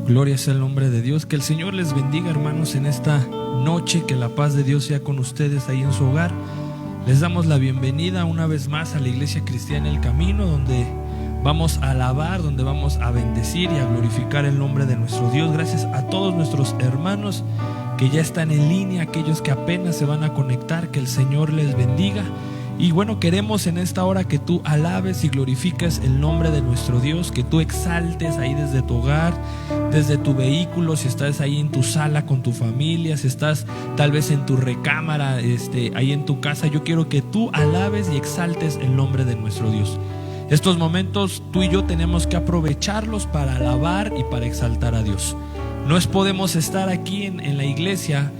Gloria sea el nombre de Dios. Que el Señor les bendiga, hermanos, en esta noche. Que la paz de Dios sea con ustedes ahí en su hogar. Les damos la bienvenida una vez más a la Iglesia Cristiana El Camino, donde vamos a alabar, donde vamos a bendecir y a glorificar el nombre de nuestro Dios. Gracias a todos nuestros hermanos que ya están en línea, aquellos que apenas se van a conectar. Que el Señor les bendiga. Y bueno, queremos en esta hora que tú alabes y glorifiques el nombre de nuestro Dios, que tú exaltes ahí desde tu hogar, desde tu vehículo, si estás ahí en tu sala con tu familia, si estás tal vez en tu recámara, ahí en tu casa. Yo quiero que tú alabes y exaltes el nombre de nuestro Dios. Estos momentos tú y yo tenemos que aprovecharlos para alabar y para exaltar a Dios. No podemos estar aquí en la iglesia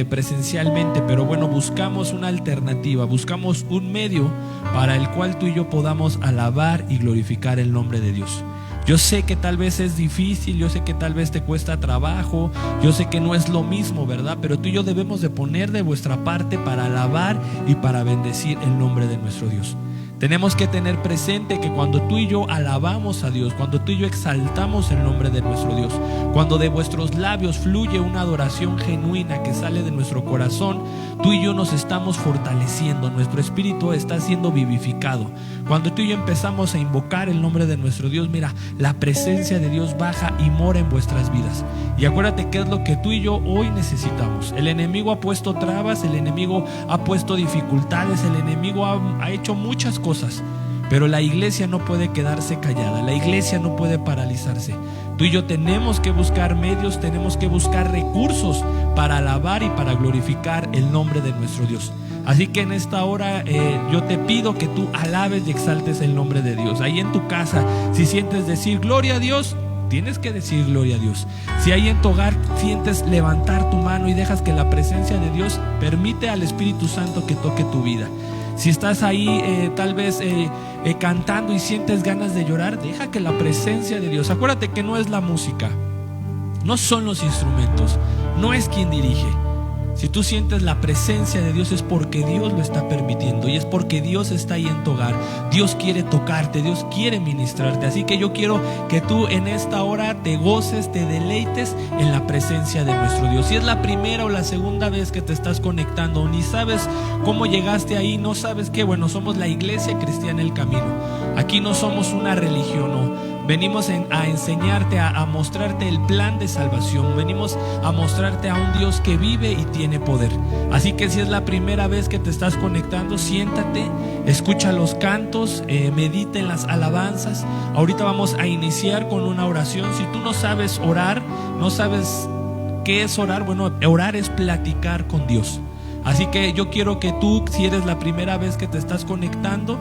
presencialmente, pero bueno, buscamos una alternativa, buscamos un medio para el cual tú y yo podamos alabar y glorificar el nombre de Dios. Yo sé que tal vez es difícil, yo sé que tal vez te cuesta trabajo, yo sé que no es lo mismo, ¿verdad? Pero tú y yo debemos de poner de vuestra parte para alabar y para bendecir el nombre de nuestro Dios. Tenemos que tener presente que cuando tú y yo alabamos a Dios, cuando tú y yo exaltamos el nombre de nuestro Dios, cuando de vuestros labios fluye una adoración genuina que sale de nuestro corazón, tú y yo nos estamos fortaleciendo, nuestro espíritu está siendo vivificado. Cuando tú y yo empezamos a invocar el nombre de nuestro Dios, mira, la presencia de Dios baja y mora en vuestras vidas. Y acuérdate que es lo que tú y yo hoy necesitamos. El enemigo ha puesto trabas, el enemigo ha puesto dificultades, el enemigo ha hecho muchas cosas, pero la iglesia no puede quedarse callada, la iglesia no puede paralizarse. Tú y yo tenemos que buscar medios, tenemos que buscar recursos para alabar y para glorificar el nombre de nuestro Dios. Así que en esta hora yo te pido que tú alabes y exaltes el nombre de Dios. Ahí en tu casa, si sientes decir gloria a Dios, tienes que decir gloria a Dios. Si ahí en tu hogar sientes levantar tu mano y dejas que la presencia de Dios permite al Espíritu Santo que toque tu vida. Si estás ahí tal vez cantando y sientes ganas de llorar, deja que la presencia de Dios. Acuérdate que no es la música, no son los instrumentos, no es quien dirige. Si tú sientes la presencia de Dios es porque Dios lo está permitiendo y es porque Dios está ahí en tu hogar. Dios quiere tocarte, Dios quiere ministrarte. Así que yo quiero que tú en esta hora te goces, te deleites en la presencia de nuestro Dios. Si es la primera o la segunda vez que te estás conectando, ni sabes cómo llegaste ahí, no sabes qué, bueno, somos la Iglesia Cristiana El Camino. Aquí no somos una religión, no. Venimos a enseñarte, a mostrarte el plan de salvación. Venimos a mostrarte a un Dios que vive y tiene poder. Así que si es la primera vez que te estás conectando, siéntate, escucha los cantos, medita en las alabanzas. Ahorita vamos a iniciar con una oración. Si tú no sabes orar, no sabes qué es orar, bueno, orar es platicar con Dios. Así que yo quiero que tú, si eres la primera vez que te estás conectando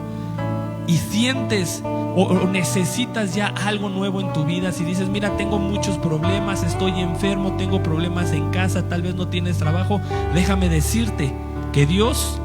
y sientes o necesitas ya algo nuevo en tu vida, si dices, mira, tengo muchos problemas, estoy enfermo, tengo problemas en casa, tal vez no tienes trabajo, déjame decirte que Dios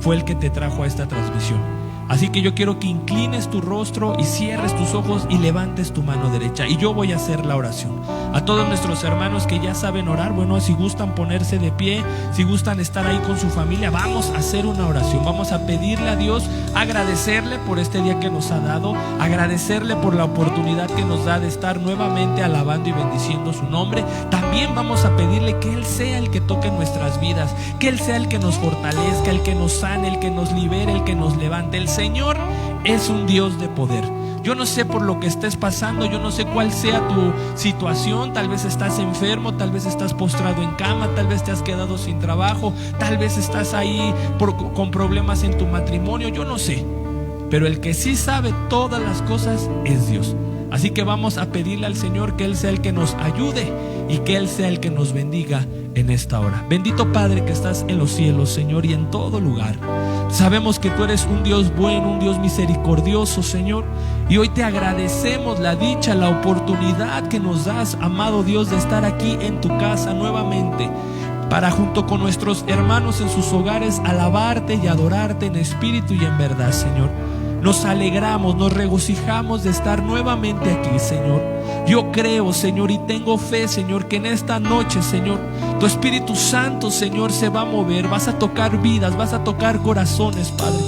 fue el que te trajo a esta transmisión. Así que yo quiero que inclines tu rostro y cierres tus ojos y levantes tu mano derecha y yo voy a hacer la oración. A todos nuestros hermanos que ya saben orar, bueno, si gustan ponerse de pie, si gustan estar ahí con su familia, vamos a hacer una oración. Vamos a pedirle a Dios, agradecerle por este día que nos ha dado, agradecerle por la oportunidad que nos da de estar nuevamente alabando y bendiciendo su nombre. También vamos a pedirle que Él sea el que toque nuestras vidas, que Él sea el que nos fortalezca, el que nos sane, el que nos libere, el que nos levante. El Señor es un Dios de poder. Yo no sé por lo que estés pasando, yo no sé cuál sea tu situación. Tal vez estás enfermo, tal vez estás postrado en cama, tal vez te has quedado sin trabajo, tal vez estás ahí con problemas en tu matrimonio, yo no sé. Pero el que sí sabe todas las cosas es Dios. Así que vamos a pedirle al Señor que Él sea el que nos ayude y que Él sea el que nos bendiga en esta hora. Bendito Padre que estás en los cielos, Señor, y en todo lugar. Sabemos que tú eres un Dios bueno, un Dios misericordioso, Señor. Y hoy te agradecemos la dicha, la oportunidad que nos das, amado Dios, de estar aquí en tu casa nuevamente, para junto con nuestros hermanos en sus hogares alabarte y adorarte en espíritu y en verdad, Señor. Nos alegramos, nos regocijamos de estar nuevamente aquí, Señor. Yo creo, Señor, y tengo fe, Señor, que en esta noche, Señor, tu Espíritu Santo, Señor, se va a mover. Vas a tocar vidas, vas a tocar corazones, Padre.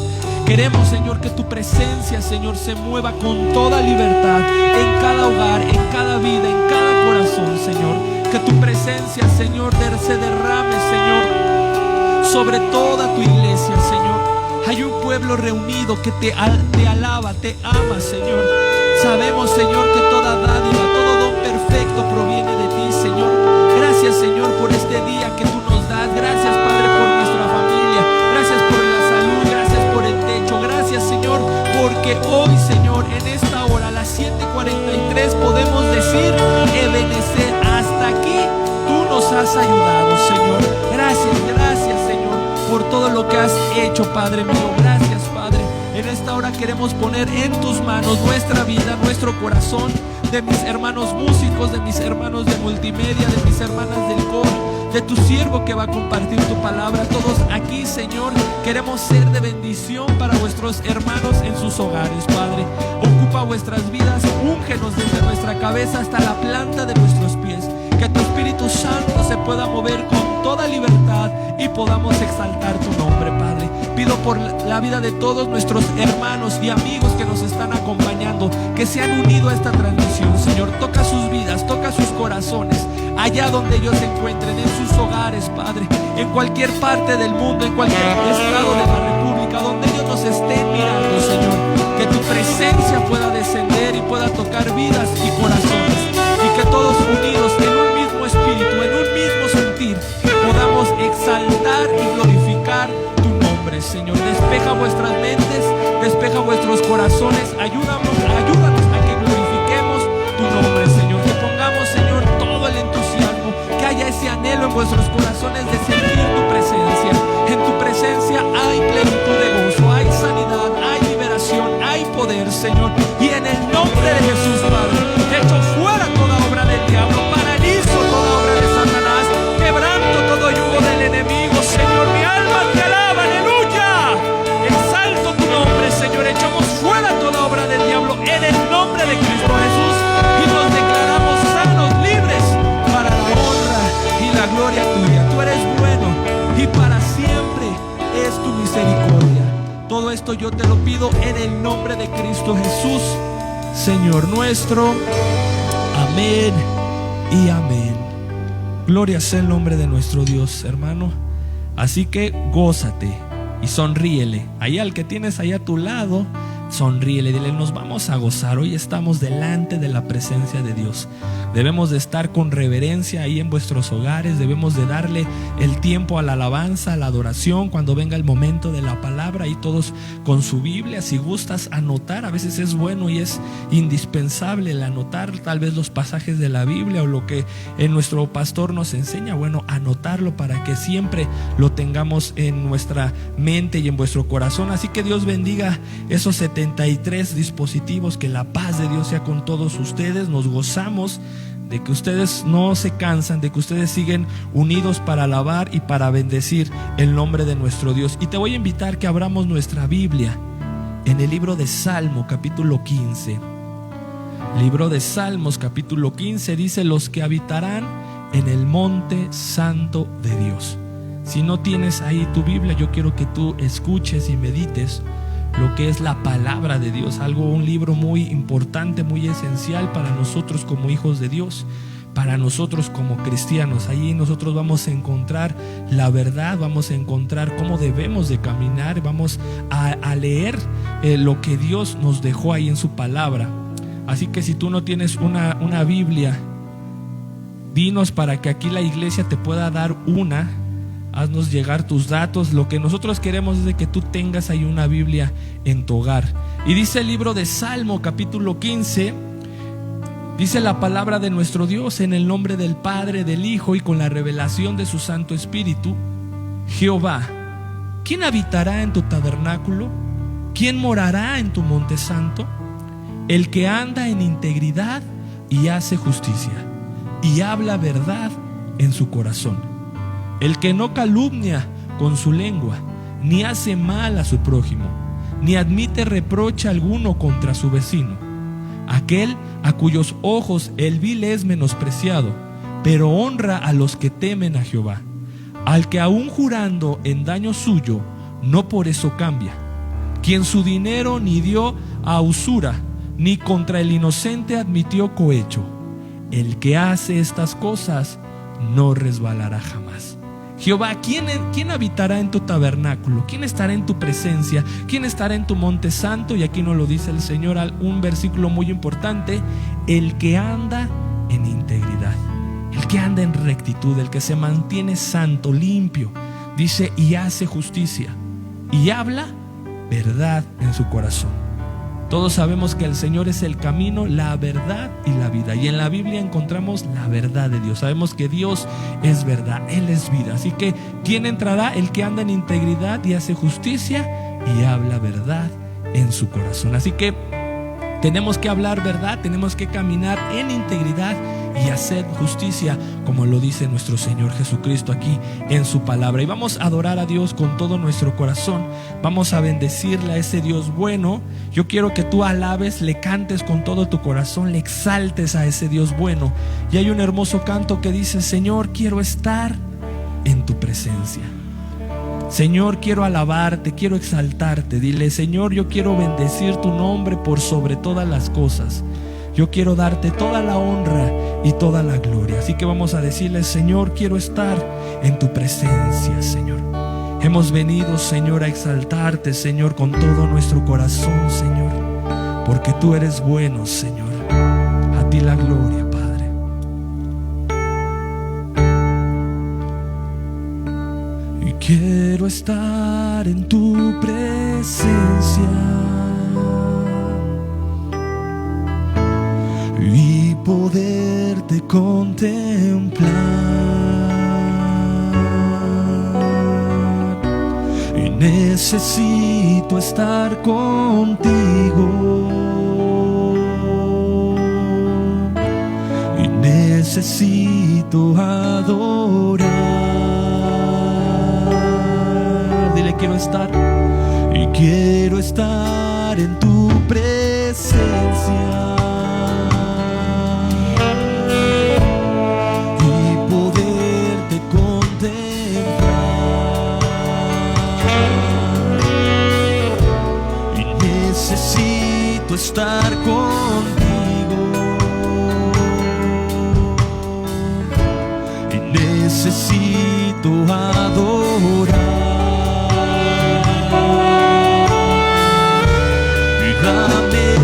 Queremos, Señor, que tu presencia, Señor, se mueva con toda libertad en cada hogar, en cada vida, en cada corazón, Señor. Que tu presencia, Señor, se derrame, Señor, sobre toda tu iglesia, Señor. Hay un pueblo reunido que te alaba, te ama, Señor. Sabemos, Señor, que toda dádiva, todo don perfecto proviene de ti, Señor. Gracias, Señor, por este día que tú nos das. Gracias, Padre, por nuestra familia. Gracias por la salud, gracias por el techo. Gracias, Señor, porque hoy, Señor, en esta hora, a las 7:43, podemos decir: Ebenecer, hasta aquí tú nos has ayudado, Señor. Gracias, gracias, Señor, por todo lo que has hecho, Padre mío. Gracias, Padre. En esta hora queremos poner en tus manos nuestra vida, nuestro corazón, de mis hermanos músicos, de mis hermanos de multimedia, de mis hermanas del coro, de tu siervo que va a compartir tu palabra. Todos aquí, Señor, queremos ser de bendición para vuestros hermanos en sus hogares, Padre. Ocupa vuestras vidas, úngenos desde nuestra cabeza hasta la planta de nuestros pies. Que tu Espíritu Santo se pueda mover con toda libertad y podamos exaltar tu nombre, Padre. Pido por la vida de todos nuestros hermanos y amigos que nos están acompañando, que se han unido a esta transmisión, Señor. Toca sus vidas, toca sus corazones, allá donde ellos se encuentren, en sus hogares, Padre, en cualquier parte del mundo, en cualquier estado de la República, donde ellos nos estén mirando, Señor. Que tu presencia pueda descender y pueda tocar vidas y corazones, y que todos unidos en un mismo espíritu, en un mismo sentir, podamos exaltar y glorificar tu nombre, Señor. Despeja vuestras mentes, despeja vuestros corazones. Ayúdanos a que glorifiquemos tu nombre, Señor. Que pongamos, Señor, todo el entusiasmo, que haya ese anhelo en vuestros corazones de sentir tu presencia. En tu presencia hay plenitud de gozo, hay sanidad, hay liberación, hay poder, Señor. Y en el nombre de Jesús, Padre, echo fuera toda obra del diablo, paralizo toda obra de Satanás, quebranto todo yugo del enemigo, Señor. Mi alma te alaba, aleluya. Exalto tu nombre, Señor. Echamos fuera toda obra del diablo en el nombre de Cristo Jesús y nos declaramos sanos, libres para la honra y la gloria tuya. Tú eres bueno y para siempre es tu misericordia. Todo esto yo te lo pido en el nombre de Cristo Jesús, Señor nuestro. Amén y amén. Gloria sea el nombre de nuestro Dios, hermano. Así que gózate y sonríele. Ahí al que tienes ahí a tu lado, sonríele, dile: nos vamos a gozar. Hoy estamos delante de la presencia de Dios. Debemos de estar con reverencia ahí en vuestros hogares. Debemos de darle el tiempo a la alabanza, a la adoración. Cuando venga el momento de la palabra, y todos con su Biblia, si gustas anotar, a veces es bueno y es indispensable el anotar tal vez los pasajes de la Biblia o lo que nuestro pastor nos enseña. Bueno, anotarlo para que siempre lo tengamos en nuestra mente y en vuestro corazón. Así que Dios bendiga esos 73 dispositivos. Que la paz de Dios sea con todos ustedes. Nos gozamos de que ustedes no se cansan, de que ustedes siguen unidos para alabar y para bendecir el nombre de nuestro Dios. Y te voy a invitar que abramos nuestra Biblia en el libro de Salmo, capítulo 15. Libro de Salmos, capítulo 15, dice: los que habitarán en el monte santo de Dios. Si no tienes ahí tu Biblia, yo quiero que tú escuches y medites lo que es la palabra de Dios, un libro muy importante, muy esencial para nosotros como hijos de Dios, para nosotros como cristianos. Allí nosotros vamos a encontrar la verdad, vamos a encontrar cómo debemos de caminar, vamos a leer lo que Dios nos dejó ahí en su palabra. Así que si tú no tienes una Biblia, dinos para que aquí la iglesia te pueda dar una. Haznos llegar tus datos. Lo que nosotros queremos es de que tú tengas ahí una Biblia en tu hogar. Y dice el libro de Salmo, capítulo 15, dice la palabra de nuestro Dios: en el nombre del Padre, del Hijo y con la revelación de su Santo Espíritu. Jehová, ¿quién habitará en tu tabernáculo? ¿Quién morará en tu monte santo? El que anda en integridad y hace justicia y habla verdad en su corazón. El que no calumnia con su lengua, ni hace mal a su prójimo, ni admite reproche alguno contra su vecino. Aquel a cuyos ojos el vil es menospreciado, pero honra a los que temen a Jehová. Al que aún jurando en daño suyo, no por eso cambia. quien su dinero ni dio a usura, ni contra el inocente admitió cohecho. El que hace estas cosas no resbalará jamás. Jehová, ¿quién habitará en tu tabernáculo? ¿Quién estará en tu presencia? ¿Quién estará en tu monte santo? Y aquí nos lo dice el Señor, un versículo muy importante: el que anda en integridad, el que anda en rectitud, el que se mantiene santo, limpio. Dice, y hace justicia, y habla verdad en su corazón. Todos sabemos que el Señor es el camino, la verdad y la vida. Y en la Biblia encontramos la verdad de Dios. Sabemos que Dios es verdad, Él es vida. Así que, ¿quién entrará? El que anda en integridad y hace justicia y habla verdad en su corazón. Así que tenemos que hablar verdad, tenemos que caminar en integridad y hacer justicia, como lo dice nuestro Señor Jesucristo aquí en su palabra. Y vamos a adorar a Dios con todo nuestro corazón. Vamos a bendecirle a ese Dios bueno. Yo quiero que tú alabes, le cantes con todo tu corazón, le exaltes a ese Dios bueno. Y hay un hermoso canto que dice: Señor, quiero estar en tu presencia. Señor, quiero alabarte, quiero exaltarte. Dile: Señor, yo quiero bendecir tu nombre por sobre todas las cosas. Yo quiero darte toda la honra y toda la gloria. Así que vamos a decirle: Señor, quiero estar en tu presencia, Señor. Hemos venido, Señor, a exaltarte, Señor, con todo nuestro corazón, Señor, porque tú eres bueno, Señor. A ti la gloria, Padre. Y quiero estar en tu presencia y poderte contemplar, y necesito estar contigo, y necesito adorar. Dile: quiero estar, y quiero estar en tu presencia estar contigo, y necesito adorar. Y dame de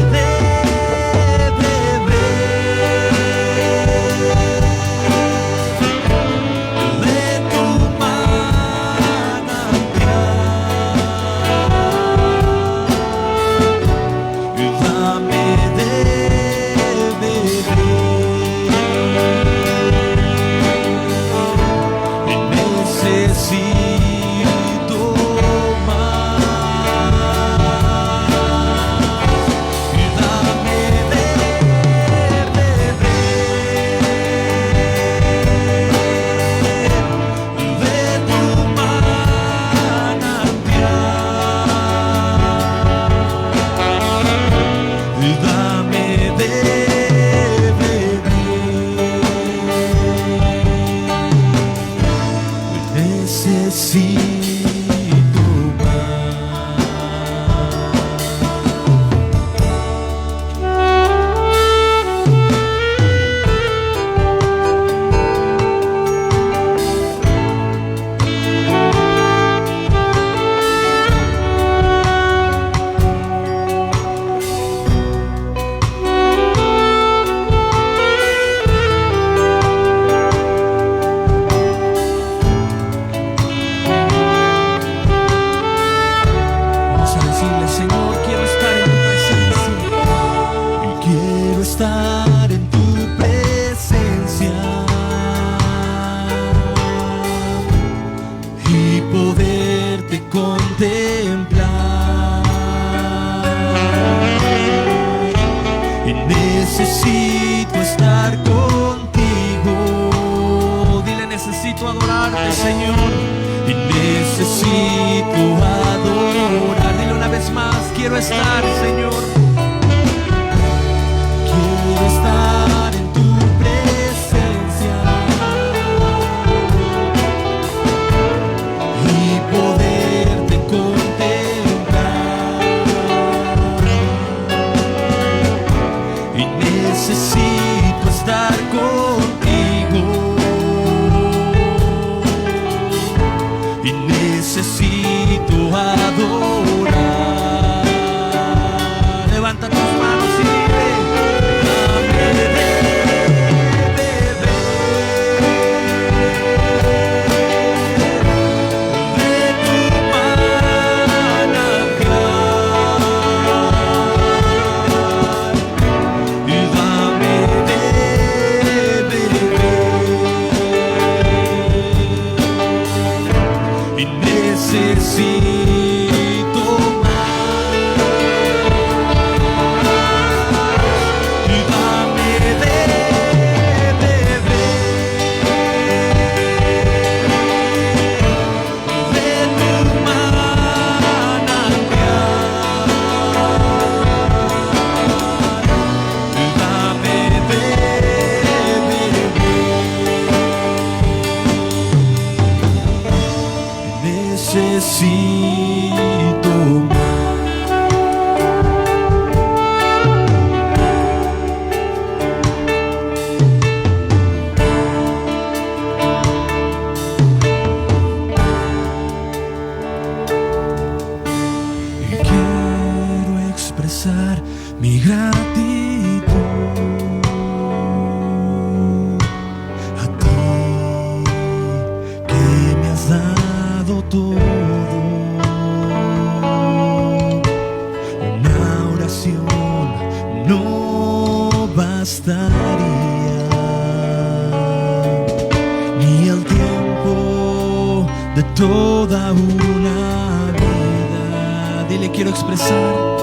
beber de tu necesito estar contigo. Dile: necesito adorarte, Señor, y necesito adorar. Dile una vez más: quiero estar, Señor. Quiero estar en tu presencia y poderte contemplar, expresar mi gratitud a ti, que me has dado todo. Una oración no bastaría, ni el tiempo de toda una vida. Dile, quiero expresar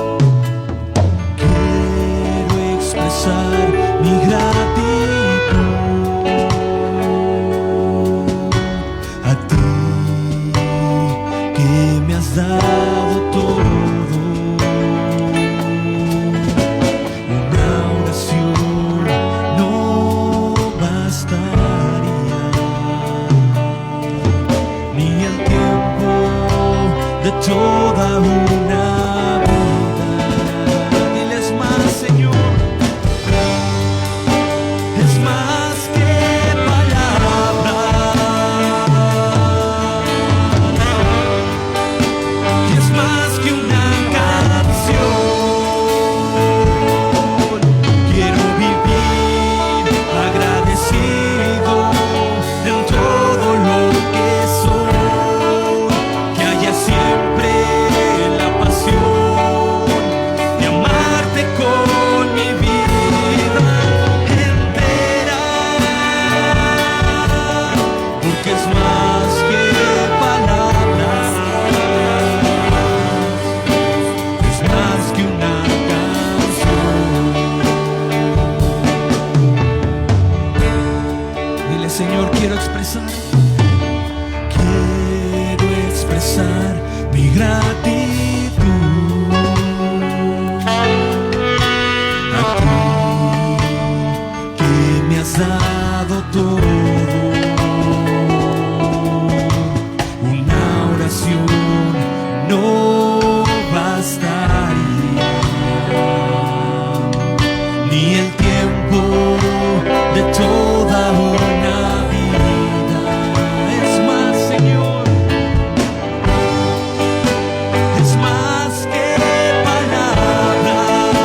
mi gratitud a ti, que me has dado todo. Una oración no bastaría, ni el tiempo de toda una vida. Diles más, Señor. Señor, quiero expresar mi gratitud a ti, que me has dado todo. Una oración no bastaría, ni el tiempo de toda una vida. Es más, Señor, es más que palabras,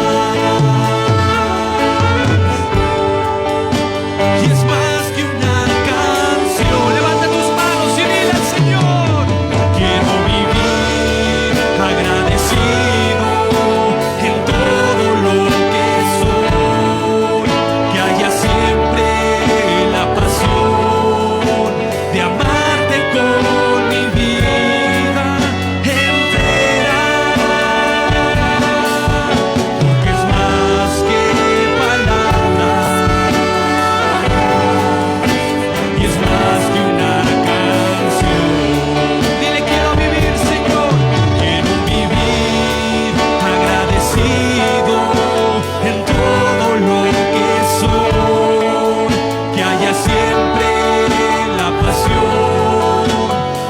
y es más que una canción. Levanta tus manos y dile al Señor: quiero vivir agradecido en todo lo que soy, que haya siempre la pasión de amarte con mi vida entera, porque es más que palabras y es más que una canción. Dile: quiero vivir, Señor, quiero vivir agradecido en todo lo que soy, que haya siempre la pasión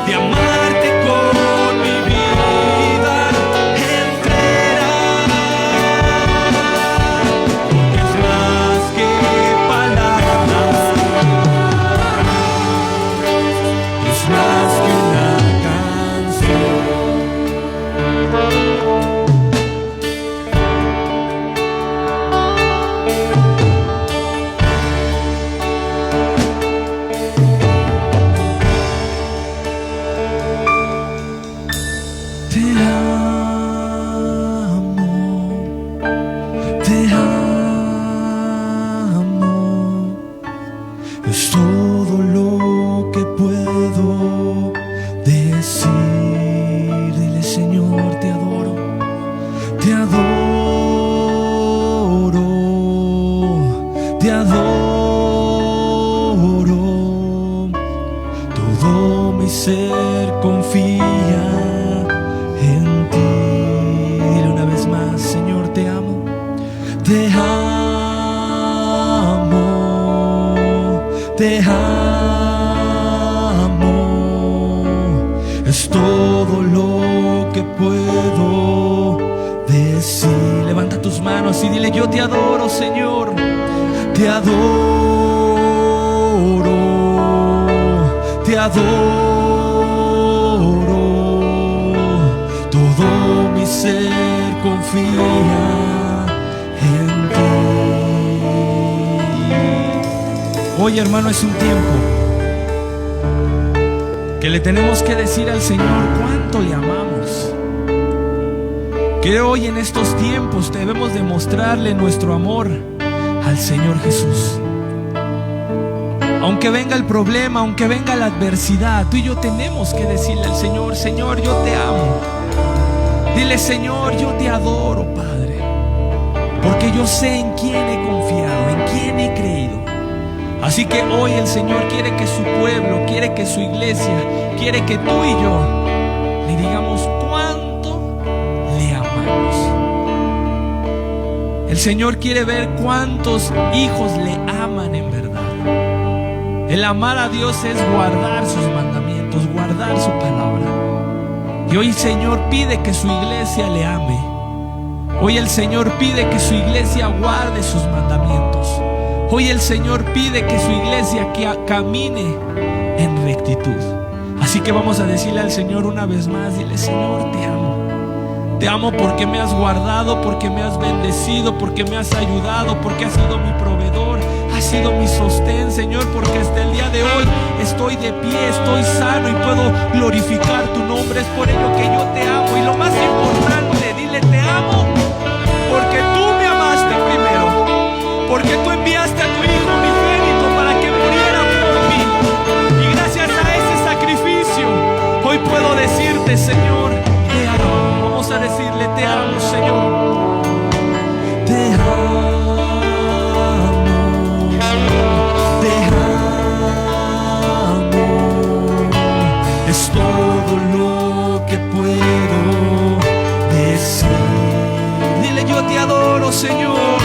de amarte con mi vida entera, porque es más que palabras, es más que una canción. Te amo, te amo, es todo lo que puedo decir. Dile: Señor, te adoro, te adoro, te adoro. Todo mi ser confía en ti. Dile una vez más: Señor, te amo, te amo, te amo. Es todo lo que puedo decir. Levanta tus manos y dile: yo te adoro, Señor, te adoro, te adoro. Todo mi ser confía Hoy, hermano, es un tiempo que le tenemos que decir al Señor cuánto le amamos. Que hoy en estos tiempos debemos demostrarle nuestro amor al Señor Jesús. Aunque venga el problema, aunque venga la adversidad, tú y yo tenemos que decirle al Señor: Señor, yo te amo. Dile: Señor, yo te adoro, Padre, porque yo sé en quién he confiado, en quién he creído. Así que hoy el Señor quiere que su pueblo, quiere que su iglesia, quiere que tú y yo le digamos cuánto le amamos. El Señor quiere ver cuántos hijos le aman en verdad. El amar a Dios es guardar sus mandamientos, guardar su palabra. Y hoy el Señor pide que su iglesia le ame. Hoy el Señor pide que su iglesia guarde sus mandamientos. Hoy el Señor pide que su iglesia camine en rectitud. Así que vamos a decirle al Señor una vez más: dile: Señor, te amo. Te amo porque me has guardado, porque me has bendecido, porque me has ayudado, porque has sido mi proveedor, has sido mi sostén, Señor, porque hasta el día de hoy estoy de pie, estoy sano y puedo glorificar tu nombre. Es por ello que yo te amo. Y lo más importante, dile: te amo porque tú me amaste primero, porque tú enviaste a tu Hijo unigénito para que muriera por mí. Y gracias a ese sacrificio, hoy puedo decirte: Señor, te amo. Vamos a decirle: te amo, Señor. Te amo. Te amo. Es todo lo que puedo decir. Dile: yo te adoro, Señor.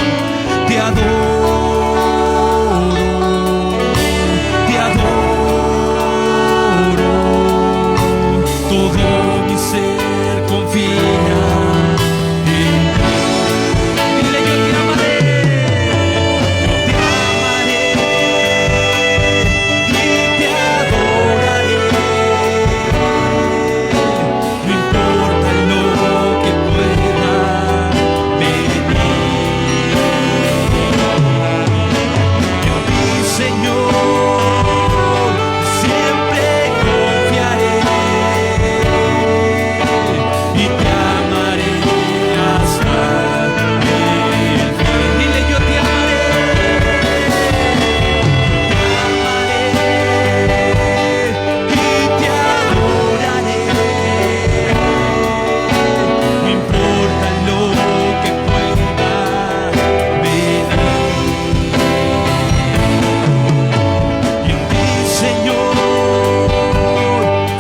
Te adoro, te adoro. Todo mi ser confía en ti. Dile: yo te amaré, y te adoraré. No importa lo que pueda venir. Señor, siempre confiaré y te amaré hasta el fin. Dile: yo te amaré, y te adoraré. No importa lo que pueda venir. Señor,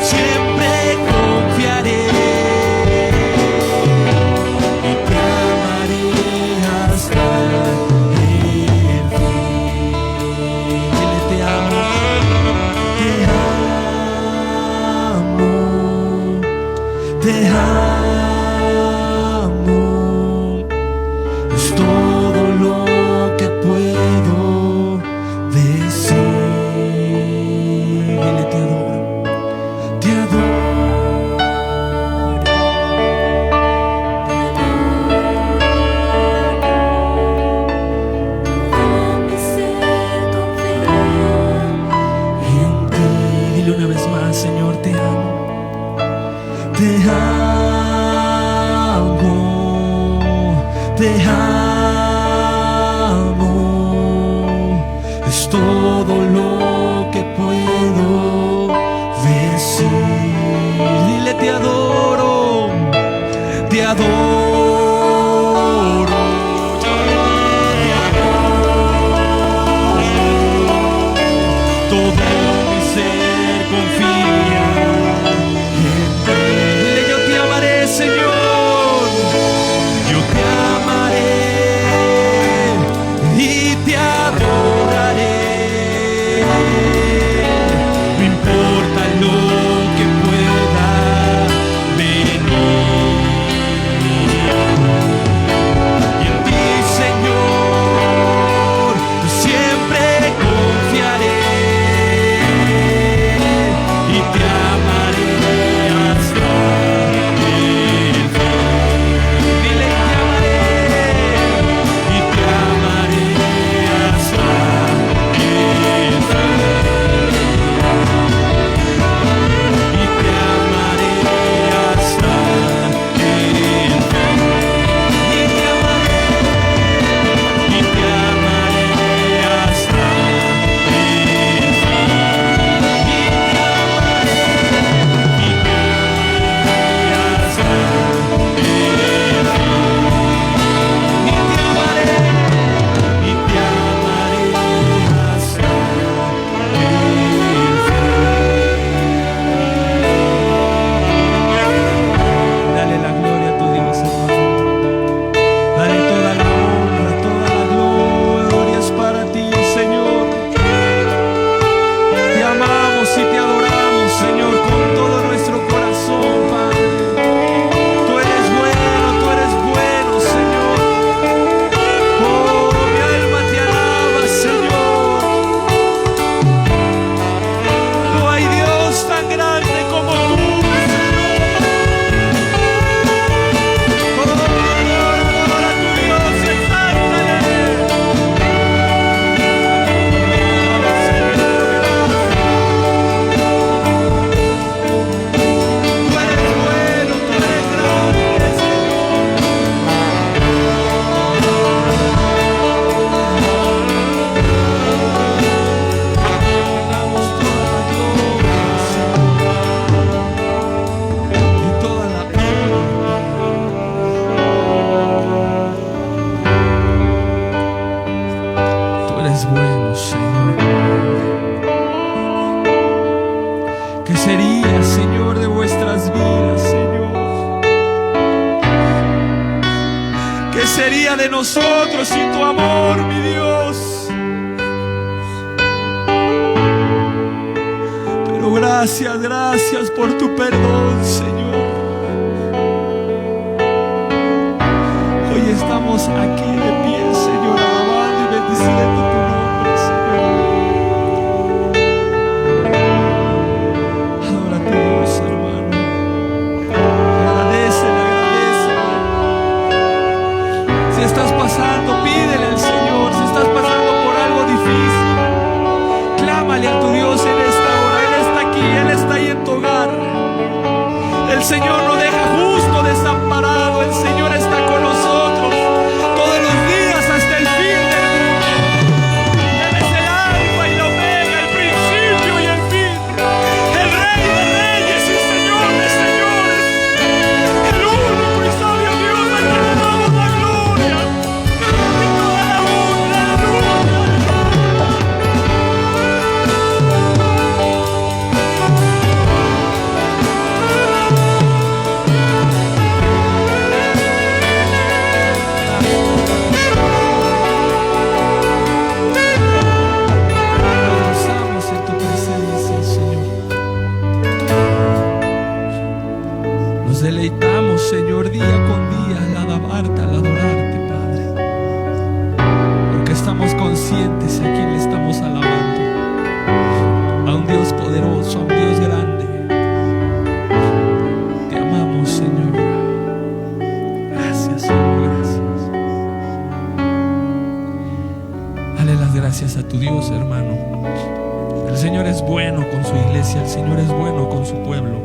siempre confiaré y te amaré hasta el fin. Dile: te amo, te amo, te amo. Es todo lo que puedo decir. Dile: te adoro, te adoro. En ti. Dile una vez más: Señor, te amo. Te amo, te amo. Es todo lo que puedo decir. Dile: te adoro, te adoro. Todo mi ser confía en ti. Dile: yo te amaré, Señor. Yo te amaré y te adoraré. No importa lo que pueda venir. sería de nosotros sin tu amor, mi Dios? Pero gracias, gracias por tu perdón, Señor. Hoy estamos aquí de pie, Señor, alabando y bendiciendo tu nombre, Señor. Adora a tu Dios, hermano. Agradecele, agradecele. Si estás pasando, pídele al Señor. Si estás pasando por algo difícil, clámale a tu Dios en esta hora. Él está aquí, Él está ahí en tu hogar. El Señor no deja justo desamparado. El Señor está con nosotros todos los días hasta el fin del mundo. Él es el alfa y la omega, el principio y el fin, el Rey de reyes y Señor de señores, el único y sabio Dios al que le damos la gloria y toda la honra. Gozamos en tu presencia, Señor. Nos deleitamos, Señor, día con día al alabarte, al adorarte, Padre, porque estamos conscientes a quién le estamos alabando, a un Dios poderoso, a un Dios grande. Te amamos, Señor. Gracias, Señor, gracias. Dale las gracias a tu Dios, hermano. El Señor es bueno con su iglesia, el Señor es bueno con su pueblo.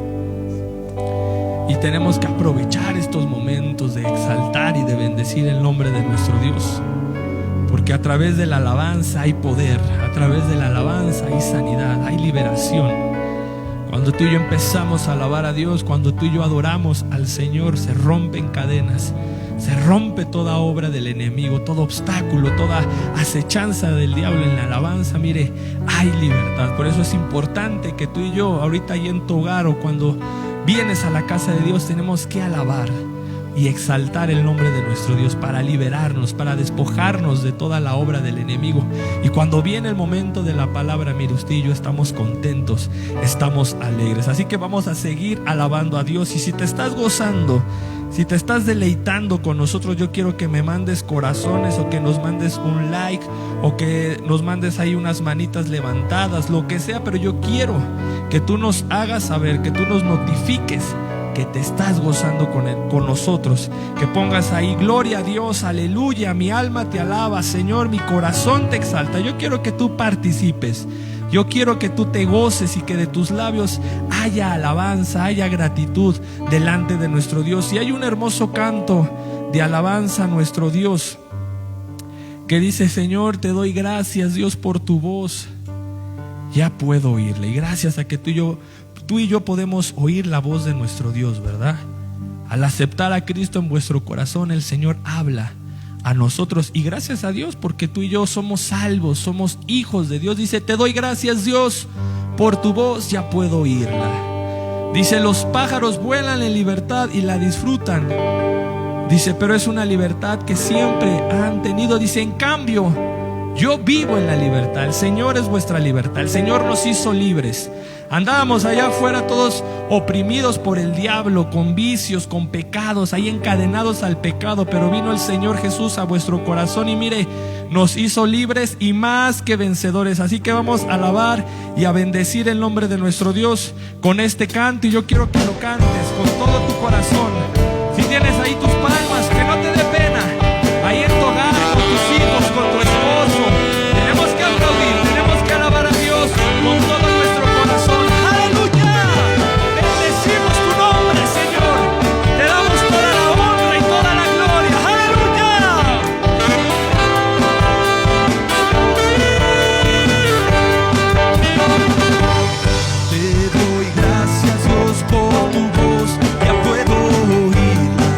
Y tenemos que aprovechar estos momentos de exaltar y de bendecir el nombre de nuestro Dios. Porque a través de la alabanza hay poder, a través de la alabanza hay sanidad, hay liberación. Cuando tú y yo empezamos a alabar a Dios, cuando tú y yo adoramos al Señor, se rompen cadenas, se rompe toda obra del enemigo, todo obstáculo, toda acechanza del diablo en la alabanza. Mire, hay libertad. Por eso es importante que tú y yo, ahorita ahí en tu hogar o cuando vienes a la casa de Dios, tenemos que alabar y exaltar el nombre de nuestro Dios para liberarnos, para despojarnos de toda la obra del enemigo. Y cuando viene el momento de la palabra, mire, usted y yo estamos contentos, estamos alegres. Así que vamos a seguir alabando a Dios. Y si te estás gozando, si te estás deleitando con nosotros, yo quiero que me mandes corazones o que nos mandes un like o que nos mandes ahí unas manitas levantadas, lo que sea, pero yo quiero que tú nos hagas saber, que tú nos notifiques que te estás gozando con nosotros, que pongas ahí: gloria a Dios, aleluya, mi alma te alaba, Señor, mi corazón te exalta. Yo quiero que tú participes, yo quiero que tú te goces y que de tus labios haya alabanza, haya gratitud delante de nuestro Dios. Y hay un hermoso canto de alabanza a nuestro Dios que dice: Señor, te doy gracias, Dios, por tu voz, ya puedo oírle. Y gracias a que tú y yo podemos oír la voz de nuestro Dios, ¿verdad? Al aceptar a Cristo en vuestro corazón, el Señor habla a nosotros. Y gracias a Dios, porque tú y yo somos salvos, somos hijos de Dios. Dice: te doy gracias, Dios, por tu voz, ya puedo oírla. Dice: los pájaros vuelan en libertad y la disfrutan. Dice: pero es una libertad que siempre han tenido. Dice: en cambio, yo vivo en la libertad. El Señor es vuestra libertad. El Señor nos hizo libres. Andábamos allá afuera todos oprimidos por el diablo, con vicios, con pecados, ahí encadenados al pecado. Pero vino el Señor Jesús a vuestro corazón y mire, nos hizo libres y más que vencedores. Así que vamos a alabar y a bendecir el nombre de nuestro Dios con este canto. Y yo quiero que lo cantes con todo tu corazón. Si tienes ahí tus palmas, que no te dé pena. Ahí en tu hogar, con tus hijos, con tu esposo. Tenemos que aplaudir, tenemos que alabar a Dios con todo nuestro corazón. ¡Aleluya! Bendecimos tu nombre, Señor. Te damos toda la honra y toda la gloria. ¡Aleluya! Te doy gracias, Dios, por tu voz, ya puedo oírla.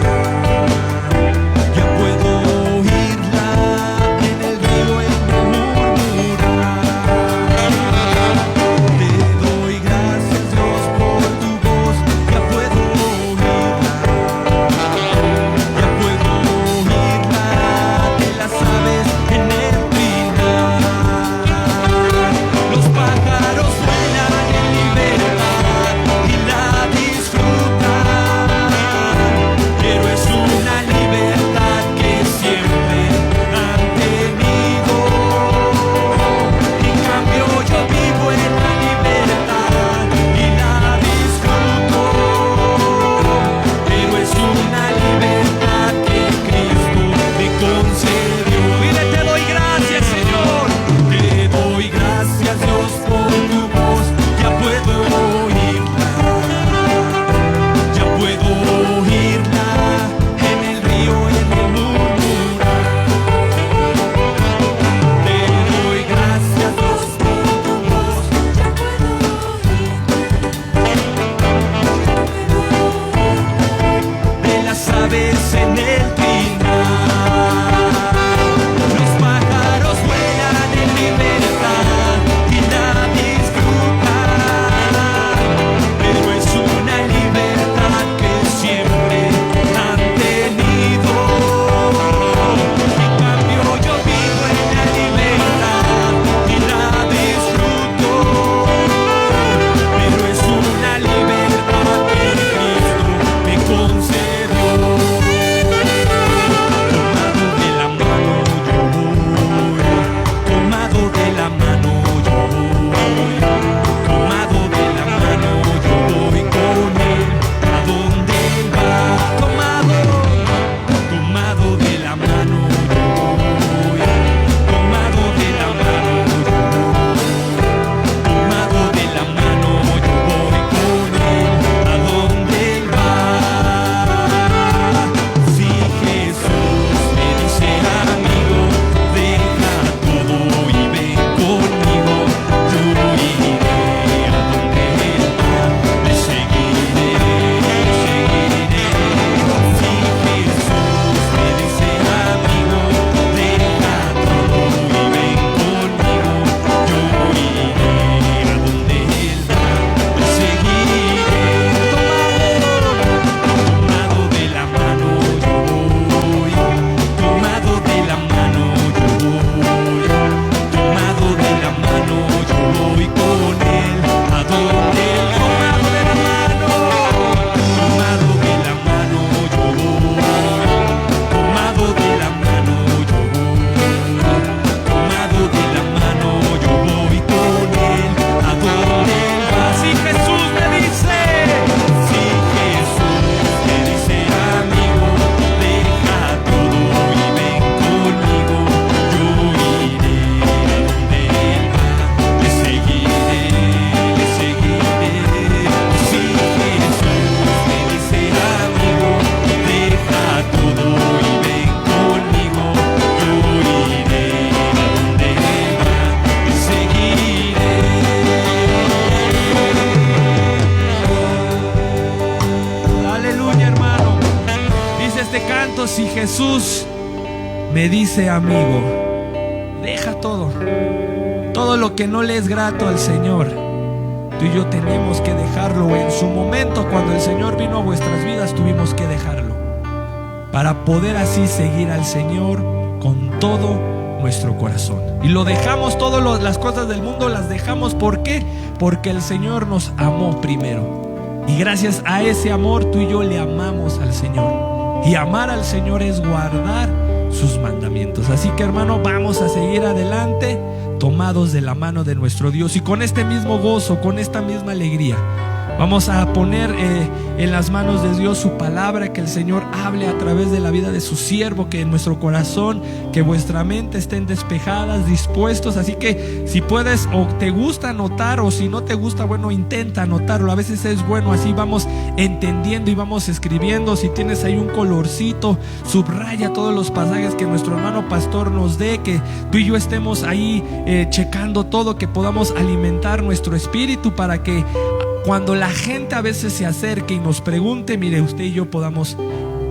Jesús me dice, amigo, deja todo lo que no le es grato al Señor. Tú y yo tenemos que dejarlo. En su momento, cuando el Señor vino a vuestras vidas, tuvimos que dejarlo para poder así seguir al Señor con todo nuestro corazón. Y lo dejamos, todas las cosas del mundo las dejamos. ¿Por qué? Porque el Señor nos amó primero, y gracias a ese amor tú y yo le amamos al Señor. Y amar al Señor es guardar sus mandamientos. Así que, hermano, vamos a seguir adelante, tomados de la mano de nuestro Dios, y con este mismo gozo, con esta misma alegría, vamos a poner en las manos de Dios su palabra, que el Señor hable a través de la vida de su siervo, que en nuestro corazón, que vuestra mente estén despejadas, dispuestos. Así que si puedes, o te gusta anotar, o si no te gusta, bueno, intenta anotarlo. A veces es bueno, así vamos entendiendo y vamos escribiendo. Si tienes ahí un colorcito, subraya todos los pasajes que nuestro hermano pastor nos dé, que tú y yo estemos ahí checando todo, que podamos alimentar nuestro espíritu, para que cuando la gente a veces se acerque y nos pregunte, mire, usted y yo podamos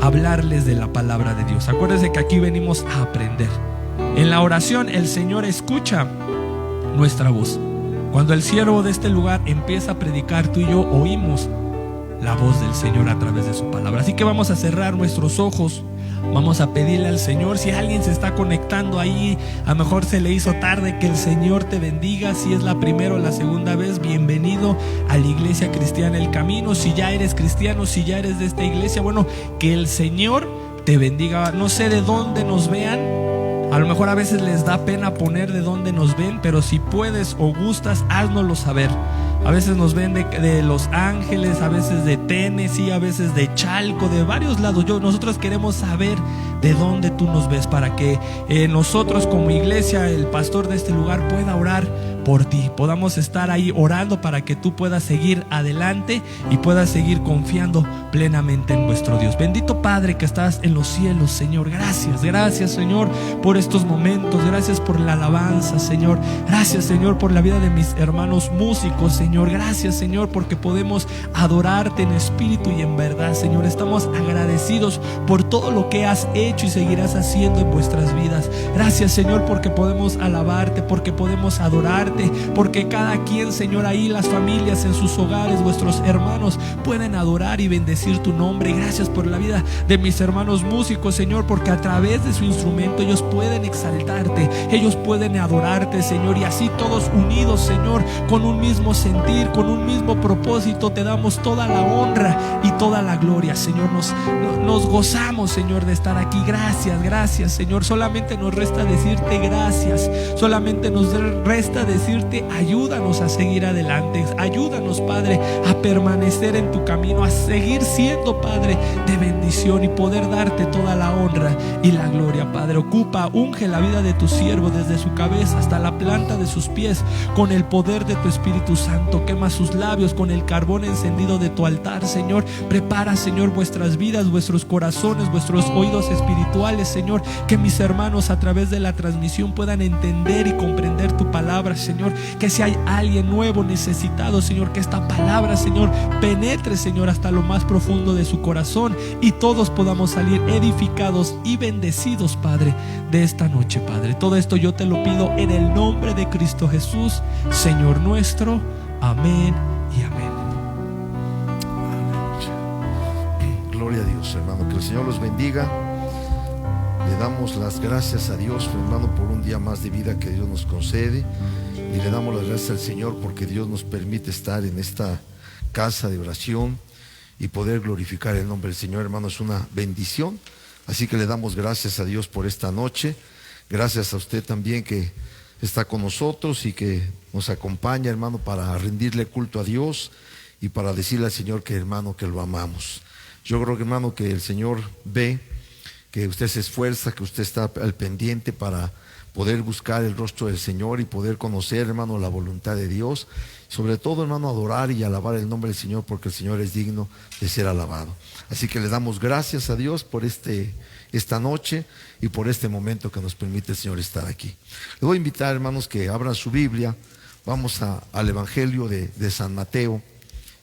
hablarles de la palabra de Dios. Acuérdense que aquí venimos a aprender. En la oración el Señor escucha nuestra voz. Cuando el siervo de este lugar empieza a predicar, tú y yo oímos la voz del Señor a través de su palabra. Así que vamos a cerrar nuestros ojos. Vamos a pedirle al Señor, si alguien se está conectando ahí, a lo mejor se le hizo tarde, que el Señor te bendiga. Si es la primera o la segunda vez, bienvenido a la Iglesia Cristiana El Camino. Si ya eres cristiano, si ya eres de esta iglesia, bueno, que el Señor te bendiga. No sé de dónde nos vean, a lo mejor a veces les da pena poner de dónde nos ven, pero si puedes o gustas, háznoslo saber. A veces nos ven de Los Ángeles, a veces de Tennessee, a veces de Chalco, de varios lados. Nosotros queremos saber de dónde tú nos ves, para que nosotros como iglesia, el pastor de este lugar, pueda orar por ti. Podamos estar ahí orando para que tú puedas seguir adelante y puedas seguir confiando plenamente en nuestro Dios. Bendito Padre que estás en los cielos, Señor. Gracias, Señor, por estos momentos. Gracias por la alabanza, Señor. Gracias, Señor, por la vida de mis hermanos músicos, Señor. Gracias, Señor, porque podemos adorarte en espíritu y en verdad, Señor. Estamos agradecidos por todo lo que has hecho y seguirás haciendo en vuestras vidas. Gracias, Señor, porque podemos alabarte, porque podemos adorarte, porque cada quien, Señor, ahí las familias en sus hogares, vuestros hermanos pueden adorar y bendecir tu nombre. Gracias por la vida de mis hermanos músicos, Señor, porque a través de su instrumento ellos pueden exaltarte, ellos pueden adorarte, Señor, y así todos unidos, Señor, con un mismo sentir, con un mismo propósito, te damos toda la honra y toda la gloria, Señor. Nos gozamos, Señor, de estar aquí. Gracias, Señor. Solamente nos resta decirte gracias. Solamente nos resta decirte, ayúdanos a seguir adelante. Ayúdanos, Padre, a permanecer en tu camino, a seguir siendo, Padre, de bendición y poder darte toda la honra y la gloria, Padre. Unge la vida de tu siervo desde su cabeza hasta la planta de sus pies con el poder de tu Espíritu Santo. Quema sus labios con el carbón encendido de tu altar, Señor. Prepara, Señor, vuestras vidas, vuestros corazones, vuestros oídos espirituales, Señor. Que mis hermanos a través de la transmisión puedan entender y comprender tu palabra, Señor. Que si hay alguien nuevo necesitado, Señor, que esta palabra, Señor, penetre, Señor, hasta lo más profundo de su corazón y todos podamos salir edificados y bendecidos, Padre, de esta noche, Padre. Todo esto yo te lo pido en el nombre de Cristo Jesús, Señor nuestro. Amén y amén. Gloria a Dios, hermano. Que el Señor los bendiga. Le damos las gracias a Dios, hermano, por un día más de vida que Dios nos concede. Y le damos las gracias al Señor porque Dios nos permite estar en esta casa de oración y poder glorificar el nombre del Señor, hermano. Es una bendición. Así que le damos gracias a Dios por esta noche. Gracias a usted también que está con nosotros y que nos acompaña, hermano, para rendirle culto a Dios y para decirle al Señor que, hermano, que lo amamos. Yo creo que, hermano, que el Señor ve que usted se esfuerza, que usted está al pendiente para poder buscar el rostro del Señor y poder conocer, hermano, la voluntad de Dios. Sobre todo, hermano, adorar y alabar el nombre del Señor, porque el Señor es digno de ser alabado. Así que le damos gracias a Dios por esta noche y por este momento que nos permite el Señor estar aquí. Les voy a invitar, hermanos, que abran su Biblia. Vamos al Evangelio de San Mateo,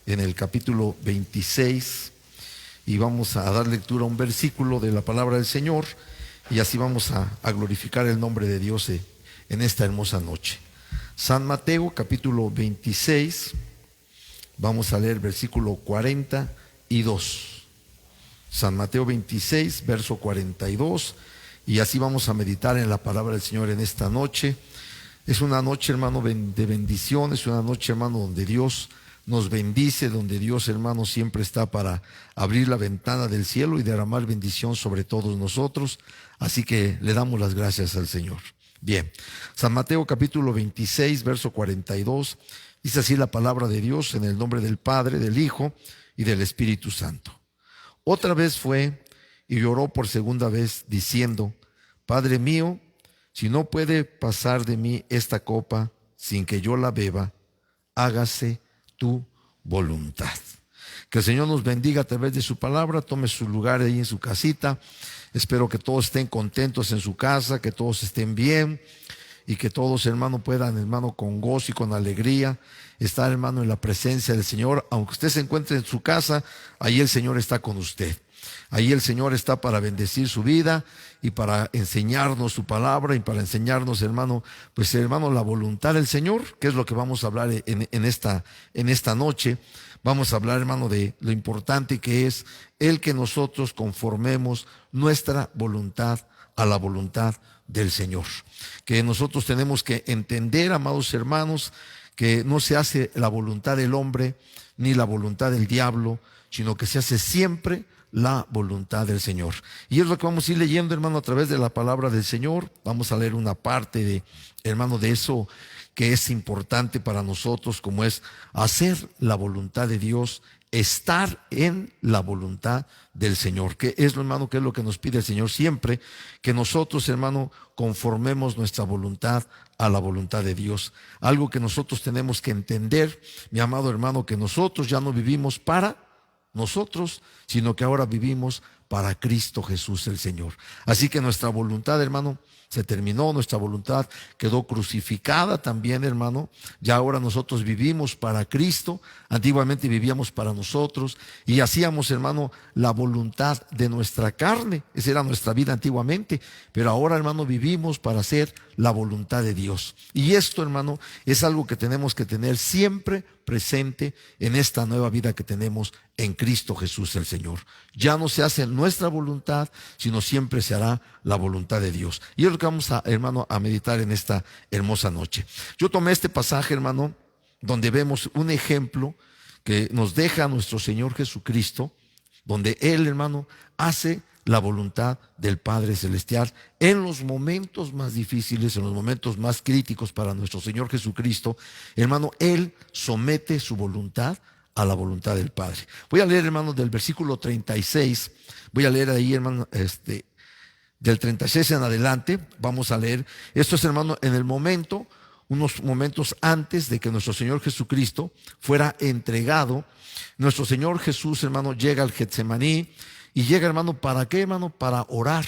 en el capítulo 26. y vamos a dar lectura a un versículo de la palabra del Señor y así vamos a glorificar el nombre de Dios en esta hermosa noche. San Mateo capítulo 26, vamos a leer versículo 42. San Mateo 26, verso 42, y así vamos a meditar en la palabra del Señor en esta noche. Es una noche, hermano, de bendición, es una noche, hermano, donde Dios nos bendice, donde Dios, hermano, siempre está para abrir la ventana del cielo y derramar bendición sobre todos nosotros. Así que le damos las gracias al Señor. Bien, San Mateo capítulo 26, verso 42, dice así la palabra de Dios: en el nombre del Padre, del Hijo y del Espíritu Santo. Otra vez fue y lloró por segunda vez, diciendo: Padre mío, si no puede pasar de mí esta copa sin que yo la beba, hágase tu voluntad. Que el Señor nos bendiga a través de su palabra. Tome su lugar ahí en su casita. Espero que todos estén contentos en su casa, que todos estén bien y que todos, hermano, puedan, hermano, con gozo y con alegría estar, hermano, en la presencia del Señor. Aunque usted se encuentre en su casa, ahí el Señor está con usted. Ahí el Señor está para bendecir su vida y para enseñarnos su palabra y para enseñarnos, hermano, pues, hermano, la voluntad del Señor, que es lo que vamos a hablar en esta noche. Vamos a hablar, hermano, de lo importante que es el que nosotros conformemos nuestra voluntad a la voluntad del Señor. Que nosotros tenemos que entender, amados hermanos, que no se hace la voluntad del hombre ni la voluntad del diablo, sino que se hace siempre la voluntad del Señor. Y es lo que vamos a ir leyendo, hermano, a través de la palabra del Señor. Vamos a leer una parte de, hermano, de eso que es importante para nosotros, como es hacer la voluntad de Dios, estar en la voluntad del Señor. Que es, hermano, que es lo que nos pide el Señor siempre, que nosotros, hermano, conformemos nuestra voluntad a la voluntad de Dios. Algo que nosotros tenemos que entender, mi amado hermano, que nosotros ya no vivimos para nosotros, sino que ahora vivimos para Cristo Jesús el Señor. Así que nuestra voluntad, hermano, se terminó, nuestra voluntad quedó crucificada también, hermano. Ya ahora nosotros vivimos para Cristo. Antiguamente vivíamos para nosotros y hacíamos, hermano, la voluntad de nuestra carne. Esa era nuestra vida antiguamente. Pero ahora, hermano, vivimos para hacer la voluntad de Dios. Y esto, hermano, es algo que tenemos que tener siempre presente en esta nueva vida que tenemos en Cristo Jesús el Señor. Ya no se hace nuestra voluntad, sino siempre se hará la voluntad de Dios. Y es lo que vamos a, hermano, a meditar en esta hermosa noche. Yo tomé este pasaje, hermano, donde vemos un ejemplo que nos deja nuestro Señor Jesucristo, donde Él, hermano, hace la voluntad del Padre Celestial en los momentos más difíciles, en los momentos más críticos para nuestro Señor Jesucristo. Hermano, Él somete su voluntad a la voluntad del Padre. Voy a leer, hermano, del versículo 36, voy a leer ahí, hermano, del 36 en adelante, vamos a leer. Esto es, hermano, en el momento, unos momentos antes de que nuestro Señor Jesucristo fuera entregado. Nuestro Señor Jesús, hermano, llega al Getsemaní. Y llega, hermano, ¿para qué, hermano? Para orar,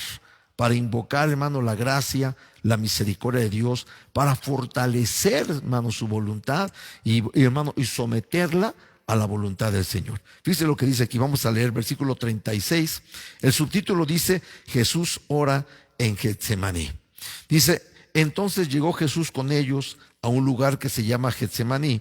para invocar, hermano, la gracia, la misericordia de Dios, para fortalecer, hermano, su voluntad y hermano, y someterla a la voluntad del Señor. Fíjense lo que dice aquí, vamos a leer versículo 36. El subtítulo dice: Jesús ora en Getsemaní. Dice: entonces llegó Jesús con ellos a un lugar que se llama Getsemaní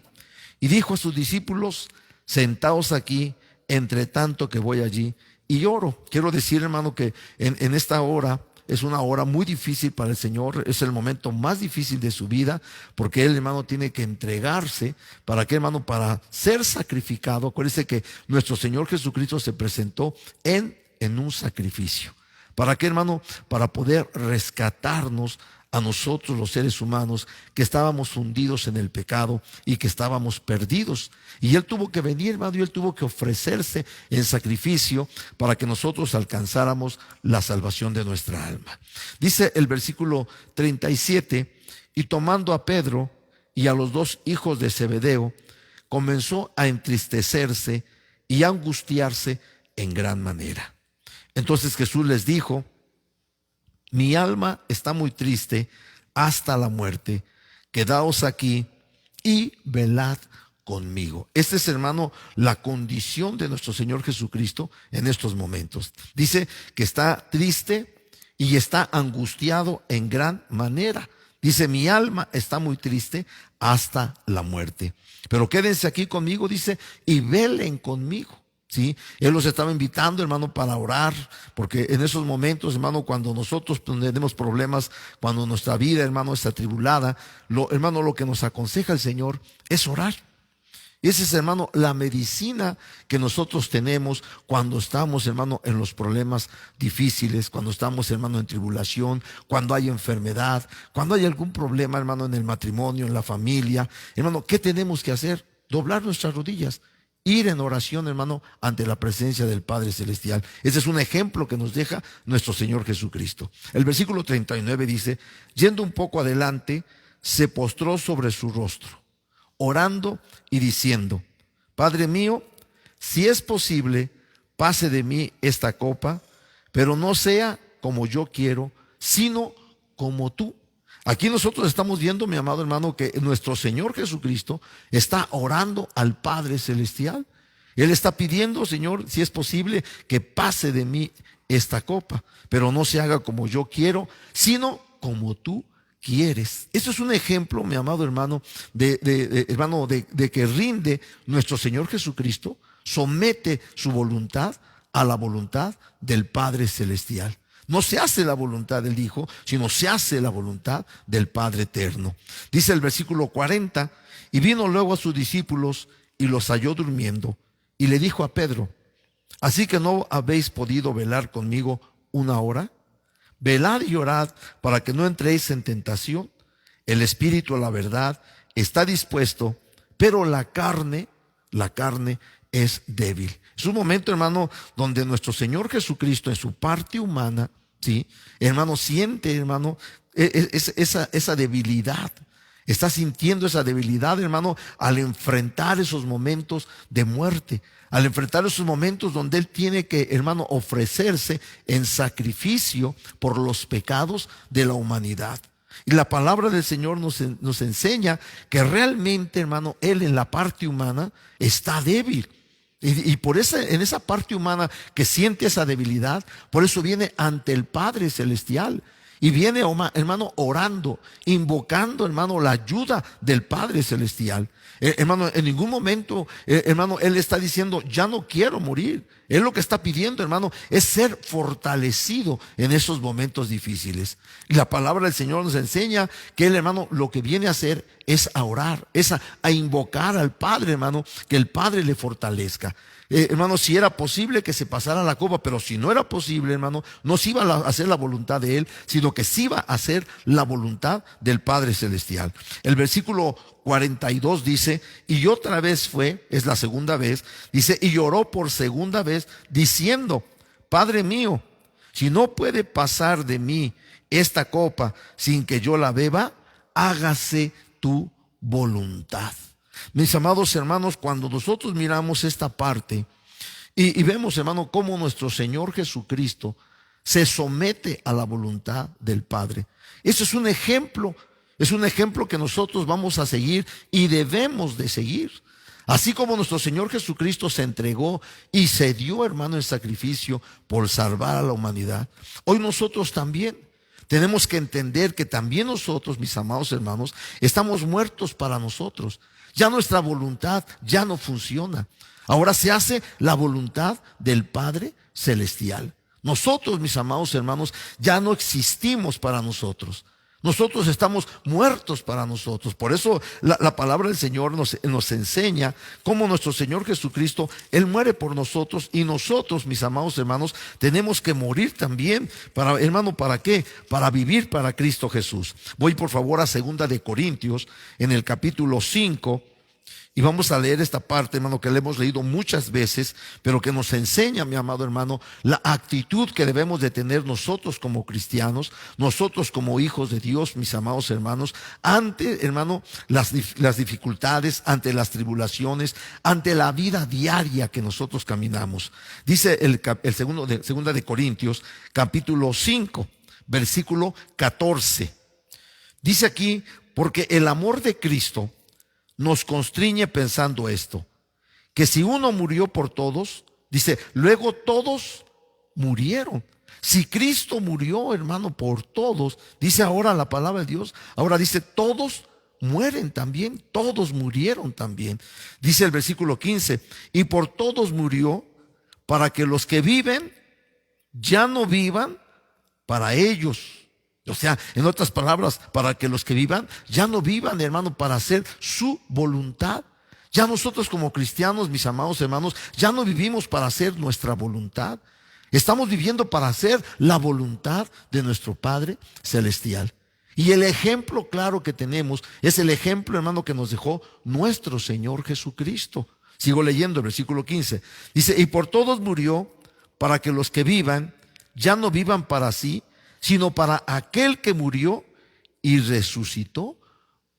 y dijo a sus discípulos: sentaos aquí, entre tanto que voy allí y oro. Quiero decir, hermano, que en esta hora es una hora muy difícil para el Señor. Es el momento más difícil de su vida, porque Él, hermano, tiene que entregarse. ¿Para qué, hermano? Para ser sacrificado. Acuérdense que nuestro Señor Jesucristo se presentó en un sacrificio. ¿Para qué, hermano? Para poder rescatarnos a nosotros los seres humanos que estábamos hundidos en el pecado y que estábamos perdidos. Y Él tuvo que venir, hermano, y Él tuvo que ofrecerse en sacrificio para que nosotros alcanzáramos la salvación de nuestra alma. Dice el versículo 37, y tomando a Pedro y a los dos hijos de Zebedeo, comenzó a entristecerse y a angustiarse en gran manera. Entonces Jesús les dijo: mi alma está muy triste hasta la muerte. Quedaos aquí y velad conmigo. Esta es, hermano, la condición de nuestro Señor Jesucristo en estos momentos. Dice que está triste y está angustiado en gran manera. Dice, mi alma está muy triste hasta la muerte. Pero quédense aquí conmigo, dice, y velen conmigo. ¿Sí? Él los estaba invitando, hermano, para orar, porque en esos momentos, hermano, cuando nosotros tenemos problemas, cuando nuestra vida, hermano, está atribulada, hermano, lo que nos aconseja el Señor es orar. Y esa es, hermano, la medicina que nosotros tenemos cuando estamos, hermano, en los problemas difíciles, cuando estamos, hermano, en tribulación, cuando hay enfermedad, cuando hay algún problema, hermano, en el matrimonio, en la familia. Hermano, ¿qué tenemos que hacer? Doblar nuestras rodillas, ir en oración, hermano, ante la presencia del Padre Celestial. Ese es un ejemplo que nos deja nuestro Señor Jesucristo. El versículo 39 dice, yendo un poco adelante, se postró sobre su rostro, orando y diciendo, Padre mío, si es posible, pase de mí esta copa, pero no sea como yo quiero, sino como tú. Aquí nosotros estamos viendo, mi amado hermano, que nuestro Señor Jesucristo está orando al Padre Celestial. Él está pidiendo, Señor, si es posible, que pase de mí esta copa, pero no se haga como yo quiero, sino como tú quieres. Eso es un ejemplo, mi amado hermano, de que rinde nuestro Señor Jesucristo, somete su voluntad a la voluntad del Padre Celestial. No se hace la voluntad del Hijo, sino se hace la voluntad del Padre Eterno. Dice el versículo 40, y vino luego a sus discípulos y los halló durmiendo, y le dijo a Pedro, ¿así que no habéis podido velar conmigo una hora? Velad y orad para que no entréis en tentación. El espíritu, la verdad, está dispuesto, pero la carne es débil. Es un momento, hermano, donde nuestro Señor Jesucristo en su parte humana, ¿sí? Hermano, siente, hermano, esa debilidad. Está sintiendo esa debilidad, hermano, al enfrentar esos momentos de muerte, al enfrentar esos momentos donde Él tiene que, hermano, ofrecerse en sacrificio por los pecados de la humanidad. Y la palabra del Señor nos enseña que realmente, hermano, Él en la parte humana está débil. Y en esa parte humana que siente esa debilidad, por eso viene ante el Padre Celestial. Y viene, hermano, orando, invocando, hermano, la ayuda del Padre Celestial. Hermano, en ningún momento, hermano, Él está diciendo, ya no quiero morir. Él lo que está pidiendo, hermano, es ser fortalecido en esos momentos difíciles. Y la palabra del Señor nos enseña que Él, hermano, lo que viene a hacer es a orar, es a invocar al Padre, hermano, que el Padre le fortalezca. Hermano, si era posible que se pasara la copa, pero si no era posible, hermano, no se iba a hacer la voluntad de Él, sino que se iba a hacer la voluntad del Padre Celestial. El versículo 42 dice, y otra vez fue, es la segunda vez, dice, y lloró por segunda vez, diciendo, Padre mío, si no puede pasar de mí esta copa sin que yo la beba, hágase tu voluntad. Mis amados hermanos, cuando nosotros miramos esta parte y vemos, hermano, cómo nuestro Señor Jesucristo se somete a la voluntad del Padre, eso es un ejemplo que nosotros vamos a seguir y debemos de seguir. Así como nuestro Señor Jesucristo se entregó y se dio, hermano, en sacrificio por salvar a la humanidad, hoy nosotros también tenemos que entender que también nosotros, mis amados hermanos, estamos muertos para nosotros. Ya nuestra voluntad ya no funciona. Ahora se hace la voluntad del Padre Celestial. Nosotros, mis amados hermanos, ya no existimos para nosotros. Nosotros estamos muertos para nosotros. Por eso la palabra del Señor nos enseña cómo nuestro Señor Jesucristo, Él muere por nosotros, y nosotros, mis amados hermanos, tenemos que morir también. Hermano, ¿para qué? Para vivir para Cristo Jesús. Voy por favor a 2 de Corintios, en el capítulo 5. Y vamos a leer esta parte, hermano, que le hemos leído muchas veces, pero que nos enseña, mi amado hermano, la actitud que debemos de tener nosotros como cristianos, nosotros como hijos de Dios, mis amados hermanos, ante, hermano, las dificultades, ante las tribulaciones, ante la vida diaria que nosotros caminamos. Dice el 2 de Corintios, capítulo 5, versículo 14. Dice aquí, porque el amor de Cristo nos constriñe pensando esto, que si uno murió por todos, dice, luego todos murieron. Si Cristo murió, hermano, por todos, dice ahora la palabra de Dios, ahora dice, todos mueren también, todos murieron también. Dice el versículo 15, y por todos murió, para que los que viven ya no vivan para ellos. O sea, en otras palabras, para que los que vivan ya no vivan, hermano, para hacer su voluntad. Ya nosotros como cristianos, mis amados hermanos, ya no vivimos para hacer nuestra voluntad. Estamos viviendo para hacer la voluntad de nuestro Padre Celestial. Y el ejemplo claro que tenemos es el ejemplo, hermano, que nos dejó nuestro Señor Jesucristo. Sigo leyendo el versículo 15. Dice, y por todos murió, para que los que vivan ya no vivan para sí, sino para aquel que murió y resucitó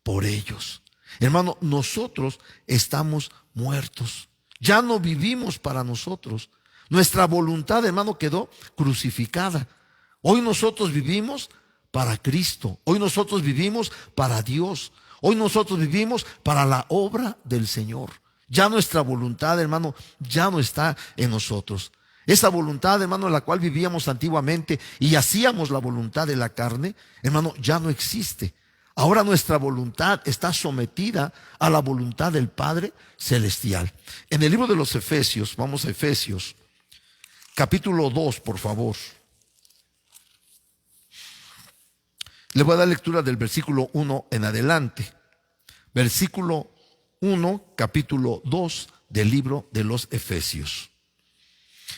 por ellos. Hermano, nosotros estamos muertos. Ya no vivimos para nosotros. Nuestra voluntad, hermano, quedó crucificada. Hoy nosotros vivimos para Cristo. Hoy nosotros vivimos para Dios. Hoy nosotros vivimos para la obra del Señor. Ya nuestra voluntad, hermano, ya no está en nosotros. Esa voluntad, hermano, en la cual vivíamos antiguamente y hacíamos la voluntad de la carne, hermano, ya no existe. Ahora nuestra voluntad está sometida a la voluntad del Padre Celestial. En el libro de los Efesios, vamos a Efesios, capítulo 2, por favor. Le voy a dar lectura del versículo 1 en adelante. Versículo 1, capítulo 2 del libro de los Efesios.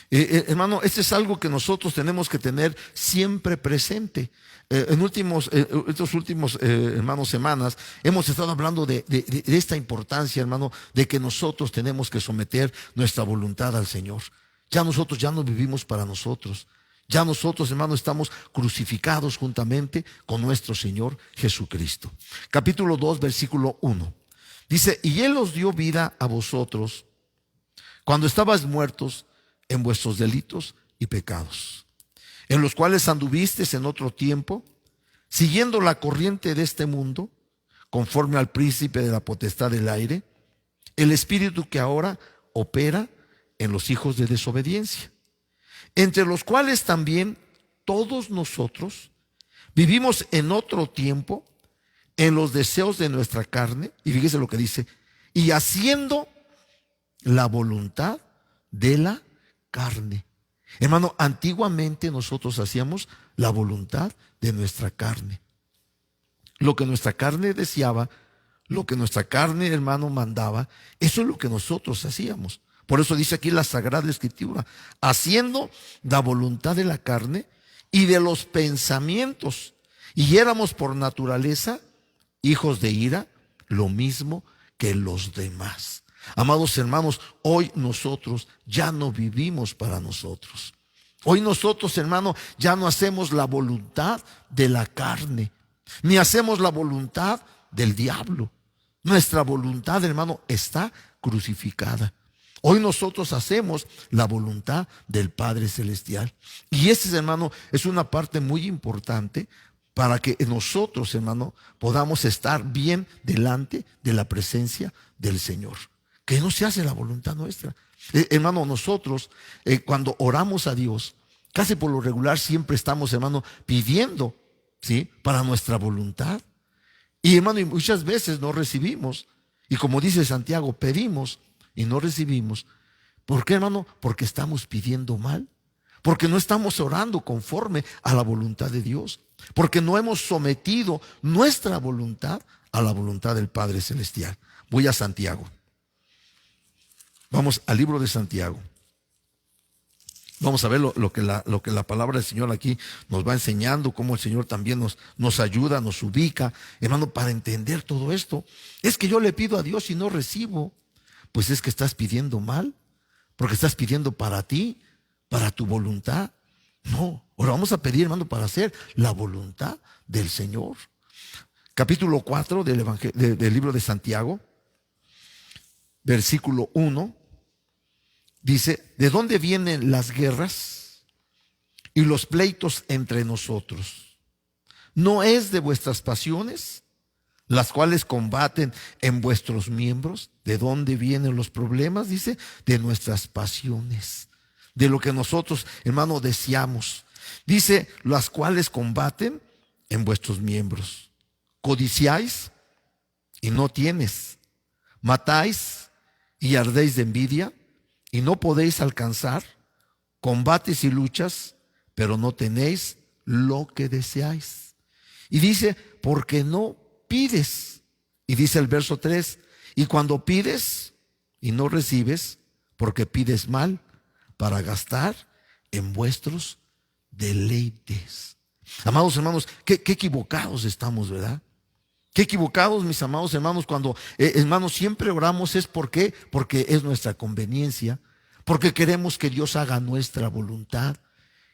Hermano, este es algo que nosotros tenemos que tener siempre presente. Estos últimos hermanos, semanas, hemos estado hablando de esta importancia, hermano, de que nosotros tenemos que someter nuestra voluntad al Señor. Ya nosotros ya no vivimos para nosotros. Ya nosotros, hermano, estamos crucificados juntamente con nuestro Señor Jesucristo. Capítulo 2, versículo 1. Dice, y Él os dio vida a vosotros cuando estabais muertos en vuestros delitos y pecados, en los cuales anduvisteis en otro tiempo, siguiendo la corriente de este mundo, conforme al príncipe de la potestad del aire, el espíritu que ahora opera en los hijos de desobediencia, entre los cuales también todos nosotros vivimos en otro tiempo en los deseos de nuestra carne, y fíjese lo que dice, y haciendo la voluntad de la carne. Hermano, antiguamente nosotros hacíamos la voluntad de nuestra carne. Lo que nuestra carne deseaba, lo que nuestra carne, hermano, mandaba, eso es lo que nosotros hacíamos. Por eso dice aquí la Sagrada Escritura, haciendo la voluntad de la carne y de los pensamientos. Y éramos por naturaleza hijos de ira, lo mismo que los demás. Amados hermanos, hoy nosotros ya no vivimos para nosotros. Hoy nosotros, hermano, ya no hacemos la voluntad de la carne, ni hacemos la voluntad del diablo. Nuestra voluntad, hermano, está crucificada. Hoy nosotros hacemos la voluntad del Padre Celestial. Y ese, hermano, es una parte muy importante para que nosotros, hermano, podamos estar bien delante de la presencia del Señor. Que no se hace la voluntad nuestra. Hermano, nosotros cuando oramos a Dios, casi por lo regular siempre estamos, hermano, pidiendo, ¿sí?, para nuestra voluntad. Y hermano, y muchas veces no recibimos. Y como dice Santiago, pedimos y no recibimos. ¿Por qué, hermano? Porque estamos pidiendo mal. Porque no estamos orando conforme a la voluntad de Dios. Porque no hemos sometido nuestra voluntad a la voluntad del Padre Celestial. Voy a Santiago. Vamos al libro de Santiago. Vamos a ver lo que la palabra del Señor aquí nos va enseñando, cómo el Señor también nos ayuda, nos ubica, hermano, para entender todo esto. Es que yo le pido a Dios y no recibo. Pues es que estás pidiendo mal, porque estás pidiendo para ti, para tu voluntad. No, ahora vamos a pedir, hermano, para hacer la voluntad del Señor. Capítulo 4 del libro de Santiago, versículo 1, dice, ¿de dónde vienen las guerras y los pleitos entre nosotros? ¿No es de vuestras pasiones las cuales combaten en vuestros miembros. ¿De dónde vienen los problemas? Dice, de nuestras pasiones, de lo que nosotros, hermano, deseamos. Dice, las cuales combaten en vuestros miembros. Codiciáis y no tienes. Matáis y ardéis de envidia y no podéis alcanzar. Combates y luchas, pero no tenéis lo que deseáis. Y dice, porque no pides. Y dice el verso 3, y cuando pides y no recibes, porque pides mal, para gastar en vuestros deleites. Amados hermanos, qué equivocados estamos, ¿verdad? Qué equivocados, mis amados hermanos, cuando, hermanos, siempre oramos es porque es nuestra conveniencia, porque queremos que Dios haga nuestra voluntad.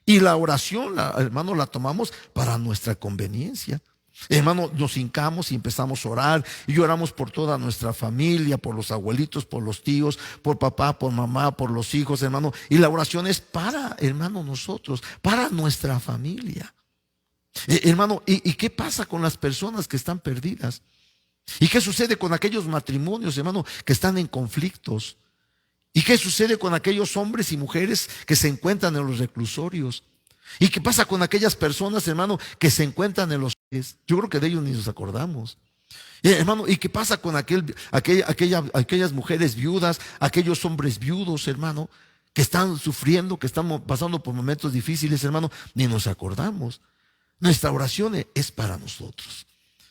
Y la oración, hermano, la tomamos para nuestra conveniencia. Hermano, nos hincamos y empezamos a orar y oramos por toda nuestra familia, por los abuelitos, por los tíos, por papá, por mamá, por los hijos, hermano. Y la oración es para, hermano, nosotros, para nuestra familia. Hermano, ¿y qué pasa con las personas que están perdidas? ¿Y qué sucede con aquellos matrimonios, hermano, que están en conflictos? ¿Y qué sucede con aquellos hombres y mujeres que se encuentran en los reclusorios? ¿Y qué pasa con aquellas personas, hermano, que se encuentran en los... Yo creo que de ellos ni nos acordamos. Hermano, ¿y qué pasa con aquellas mujeres viudas, aquellos hombres viudos, hermano, que están sufriendo, que están pasando por momentos difíciles, hermano? Ni nos acordamos. Nuestra oración es para nosotros.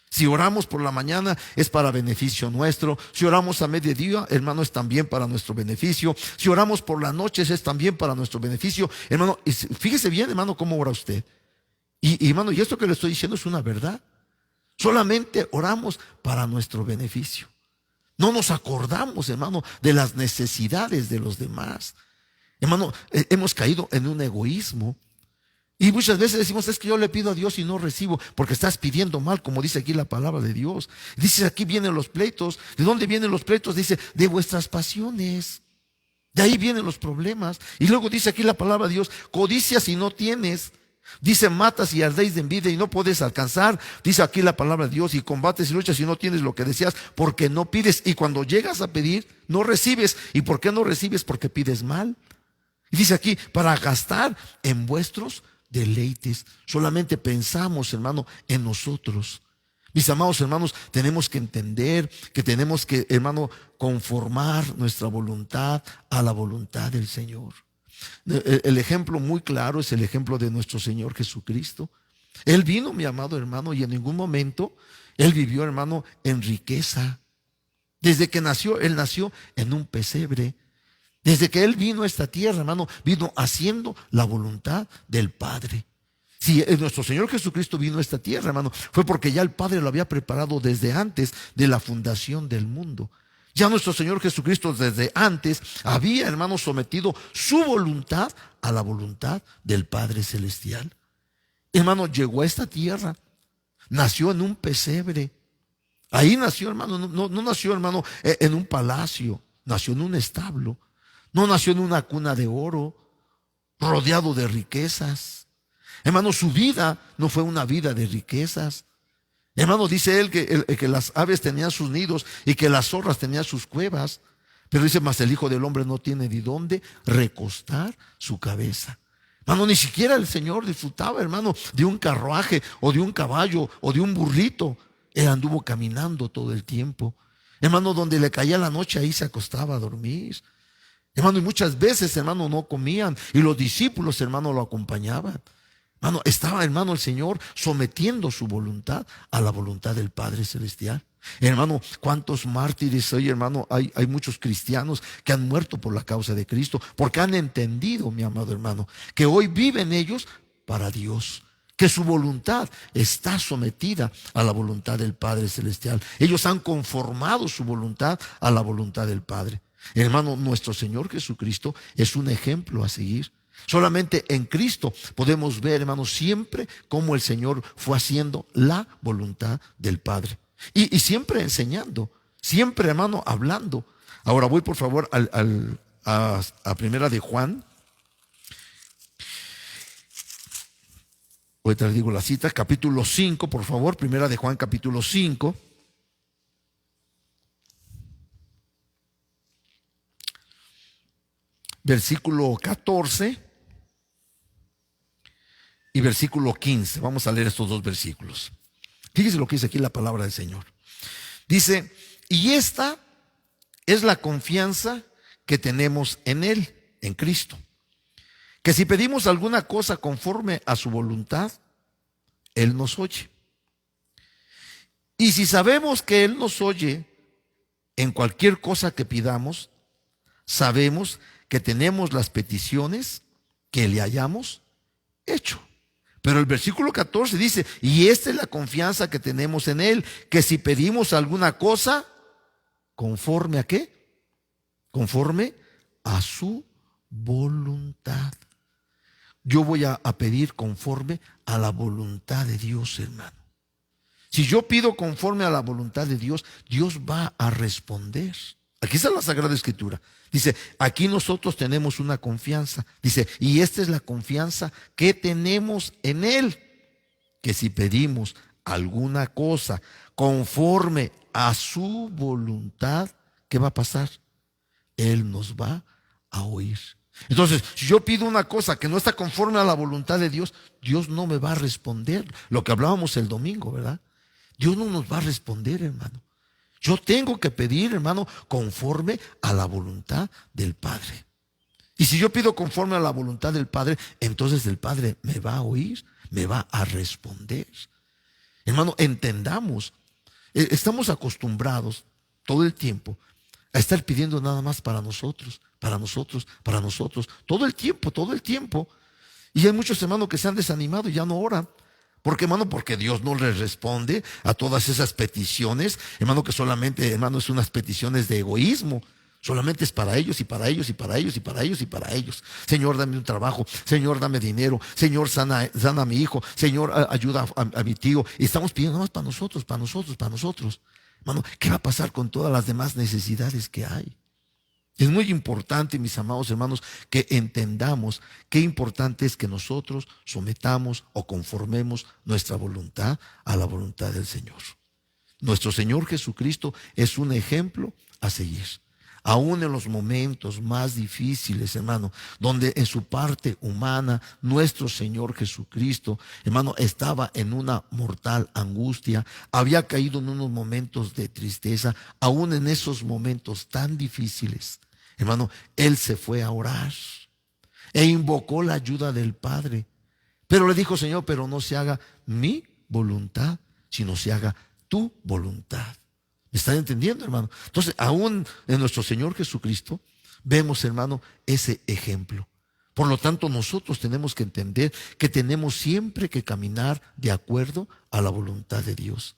Si oramos por la mañana es para beneficio nuestro. Si oramos a mediodía, hermano, es también para nuestro beneficio. Si oramos por las noches es también para nuestro beneficio. Hermano, fíjese bien, hermano, cómo ora usted. Y hermano, y esto que le estoy diciendo es una verdad. Solamente oramos para nuestro beneficio. No nos acordamos, hermano, de las necesidades de los demás. Hermano, hemos caído en un egoísmo. Y muchas veces decimos, es que yo le pido a Dios y no recibo, porque estás pidiendo mal, como dice aquí la palabra de Dios. Dice, aquí vienen los pleitos. ¿De dónde vienen los pleitos? Dice, de vuestras pasiones. De ahí vienen los problemas. Y luego dice aquí la palabra de Dios, codicias y no tienes. Dice, matas y ardéis de envidia y no puedes alcanzar. Dice aquí la palabra de Dios, y combates y luchas y no tienes lo que deseas, porque no pides. Y cuando llegas a pedir, no recibes. ¿Y por qué no recibes? Porque pides mal. Y dice aquí, para gastar en vuestros deleites. Solamente pensamos, hermano, en nosotros. Mis amados hermanos, tenemos que entender que tenemos que, hermano, conformar nuestra voluntad a la voluntad del Señor. El ejemplo muy claro es el ejemplo de nuestro Señor Jesucristo. Él vino, mi amado hermano, y en ningún momento Él vivió, hermano, en riqueza. Desde que nació, Él nació en un pesebre. Desde que Él vino a esta tierra, hermano, vino haciendo la voluntad del Padre. Si nuestro Señor Jesucristo vino a esta tierra, hermano, fue porque ya el Padre lo había preparado desde antes de la fundación del mundo. Ya nuestro Señor Jesucristo desde antes había, hermano, sometido su voluntad a la voluntad del Padre Celestial. Hermano, llegó a esta tierra, nació en un pesebre. Ahí nació, hermano, no nació, hermano, en un palacio, nació en un establo. No nació en una cuna de oro, rodeado de riquezas. Hermano, su vida no fue una vida de riquezas. Hermano, dice él que las aves tenían sus nidos y que las zorras tenían sus cuevas. Pero dice, mas el Hijo del Hombre no tiene ni dónde recostar su cabeza. Hermano, ni siquiera el Señor disfrutaba, hermano, de un carruaje o de un caballo o de un burrito. Él anduvo caminando todo el tiempo. Hermano, donde le caía la noche, ahí se acostaba a dormir. Hermano, y muchas veces, hermano, no comían. Y los discípulos, hermano, lo acompañaban. Hermano, estaba, hermano, el Señor sometiendo su voluntad a la voluntad del Padre Celestial. Hermano, cuántos mártires hoy, hermano, hay muchos cristianos que han muerto por la causa de Cristo, porque han entendido, mi amado hermano, que hoy viven ellos para Dios, que su voluntad está sometida a la voluntad del Padre Celestial. Ellos han conformado su voluntad a la voluntad del Padre. Hermano, nuestro Señor Jesucristo es un ejemplo a seguir. Solamente en Cristo podemos ver, hermano, siempre cómo el Señor fue haciendo la voluntad del Padre. Y siempre enseñando, siempre, hermano, hablando. Ahora voy, por favor, a Primera de Juan. Ahorita les digo la cita, capítulo 5, por favor, Primera de Juan, capítulo 5. versículo 14 y versículo 15. Vamos a leer estos dos versículos. Fíjese lo que dice aquí la palabra del Señor. Dice, y esta es la confianza que tenemos en Él, en Cristo, que si pedimos alguna cosa conforme a su voluntad, Él nos oye. Y si sabemos que Él nos oye en cualquier cosa que pidamos, sabemos que tenemos las peticiones que le hayamos hecho. Pero el versículo 14 dice, y esta es la confianza que tenemos en Él, que si pedimos alguna cosa, ¿conforme a qué? Conforme a su voluntad. Yo voy a pedir conforme a la voluntad de Dios, hermano. Si yo pido conforme a la voluntad de Dios, Dios va a responder. Aquí está la Sagrada Escritura. Dice, aquí nosotros tenemos una confianza. Dice, y esta es la confianza que tenemos en Él, que si pedimos alguna cosa conforme a su voluntad, ¿qué va a pasar? Él nos va a oír. Entonces, si yo pido una cosa que no está conforme a la voluntad de Dios, Dios no me va a responder. Lo que hablábamos el domingo, ¿verdad? Dios no nos va a responder, hermano. Yo tengo que pedir, hermano, conforme a la voluntad del Padre. Y si yo pido conforme a la voluntad del Padre, entonces el Padre me va a oír, me va a responder. Hermano, entendamos, estamos acostumbrados todo el tiempo a estar pidiendo nada más para nosotros, para nosotros, para nosotros, todo el tiempo, todo el tiempo. Y hay muchos hermanos que se han desanimado y ya no oran. ¿Por qué, hermano? Porque Dios no les responde a todas esas peticiones, hermano, que solamente, hermano, es unas peticiones de egoísmo. Solamente es para ellos y para ellos y para ellos y para ellos y para ellos. Señor, dame un trabajo. Señor, dame dinero. Señor, sana a mi hijo. Señor, ayuda a mi tío. Y estamos pidiendo más para nosotros, para nosotros, para nosotros. Hermano, ¿qué va a pasar con todas las demás necesidades que hay? Es muy importante, mis amados hermanos, que entendamos qué importante es que nosotros sometamos o conformemos nuestra voluntad a la voluntad del Señor. Nuestro Señor Jesucristo es un ejemplo a seguir. Aún en los momentos más difíciles, hermano, donde en su parte humana, nuestro Señor Jesucristo, hermano, estaba en una mortal angustia, había caído en unos momentos de tristeza, aún en esos momentos tan difíciles, hermano, Él se fue a orar e invocó la ayuda del Padre. Pero le dijo, Señor, pero no se haga mi voluntad, sino se haga tu voluntad. ¿Me están entendiendo, hermano? Entonces, aún en nuestro Señor Jesucristo, vemos, hermano, ese ejemplo. Por lo tanto, nosotros tenemos que entender que tenemos siempre que caminar de acuerdo a la voluntad de Dios.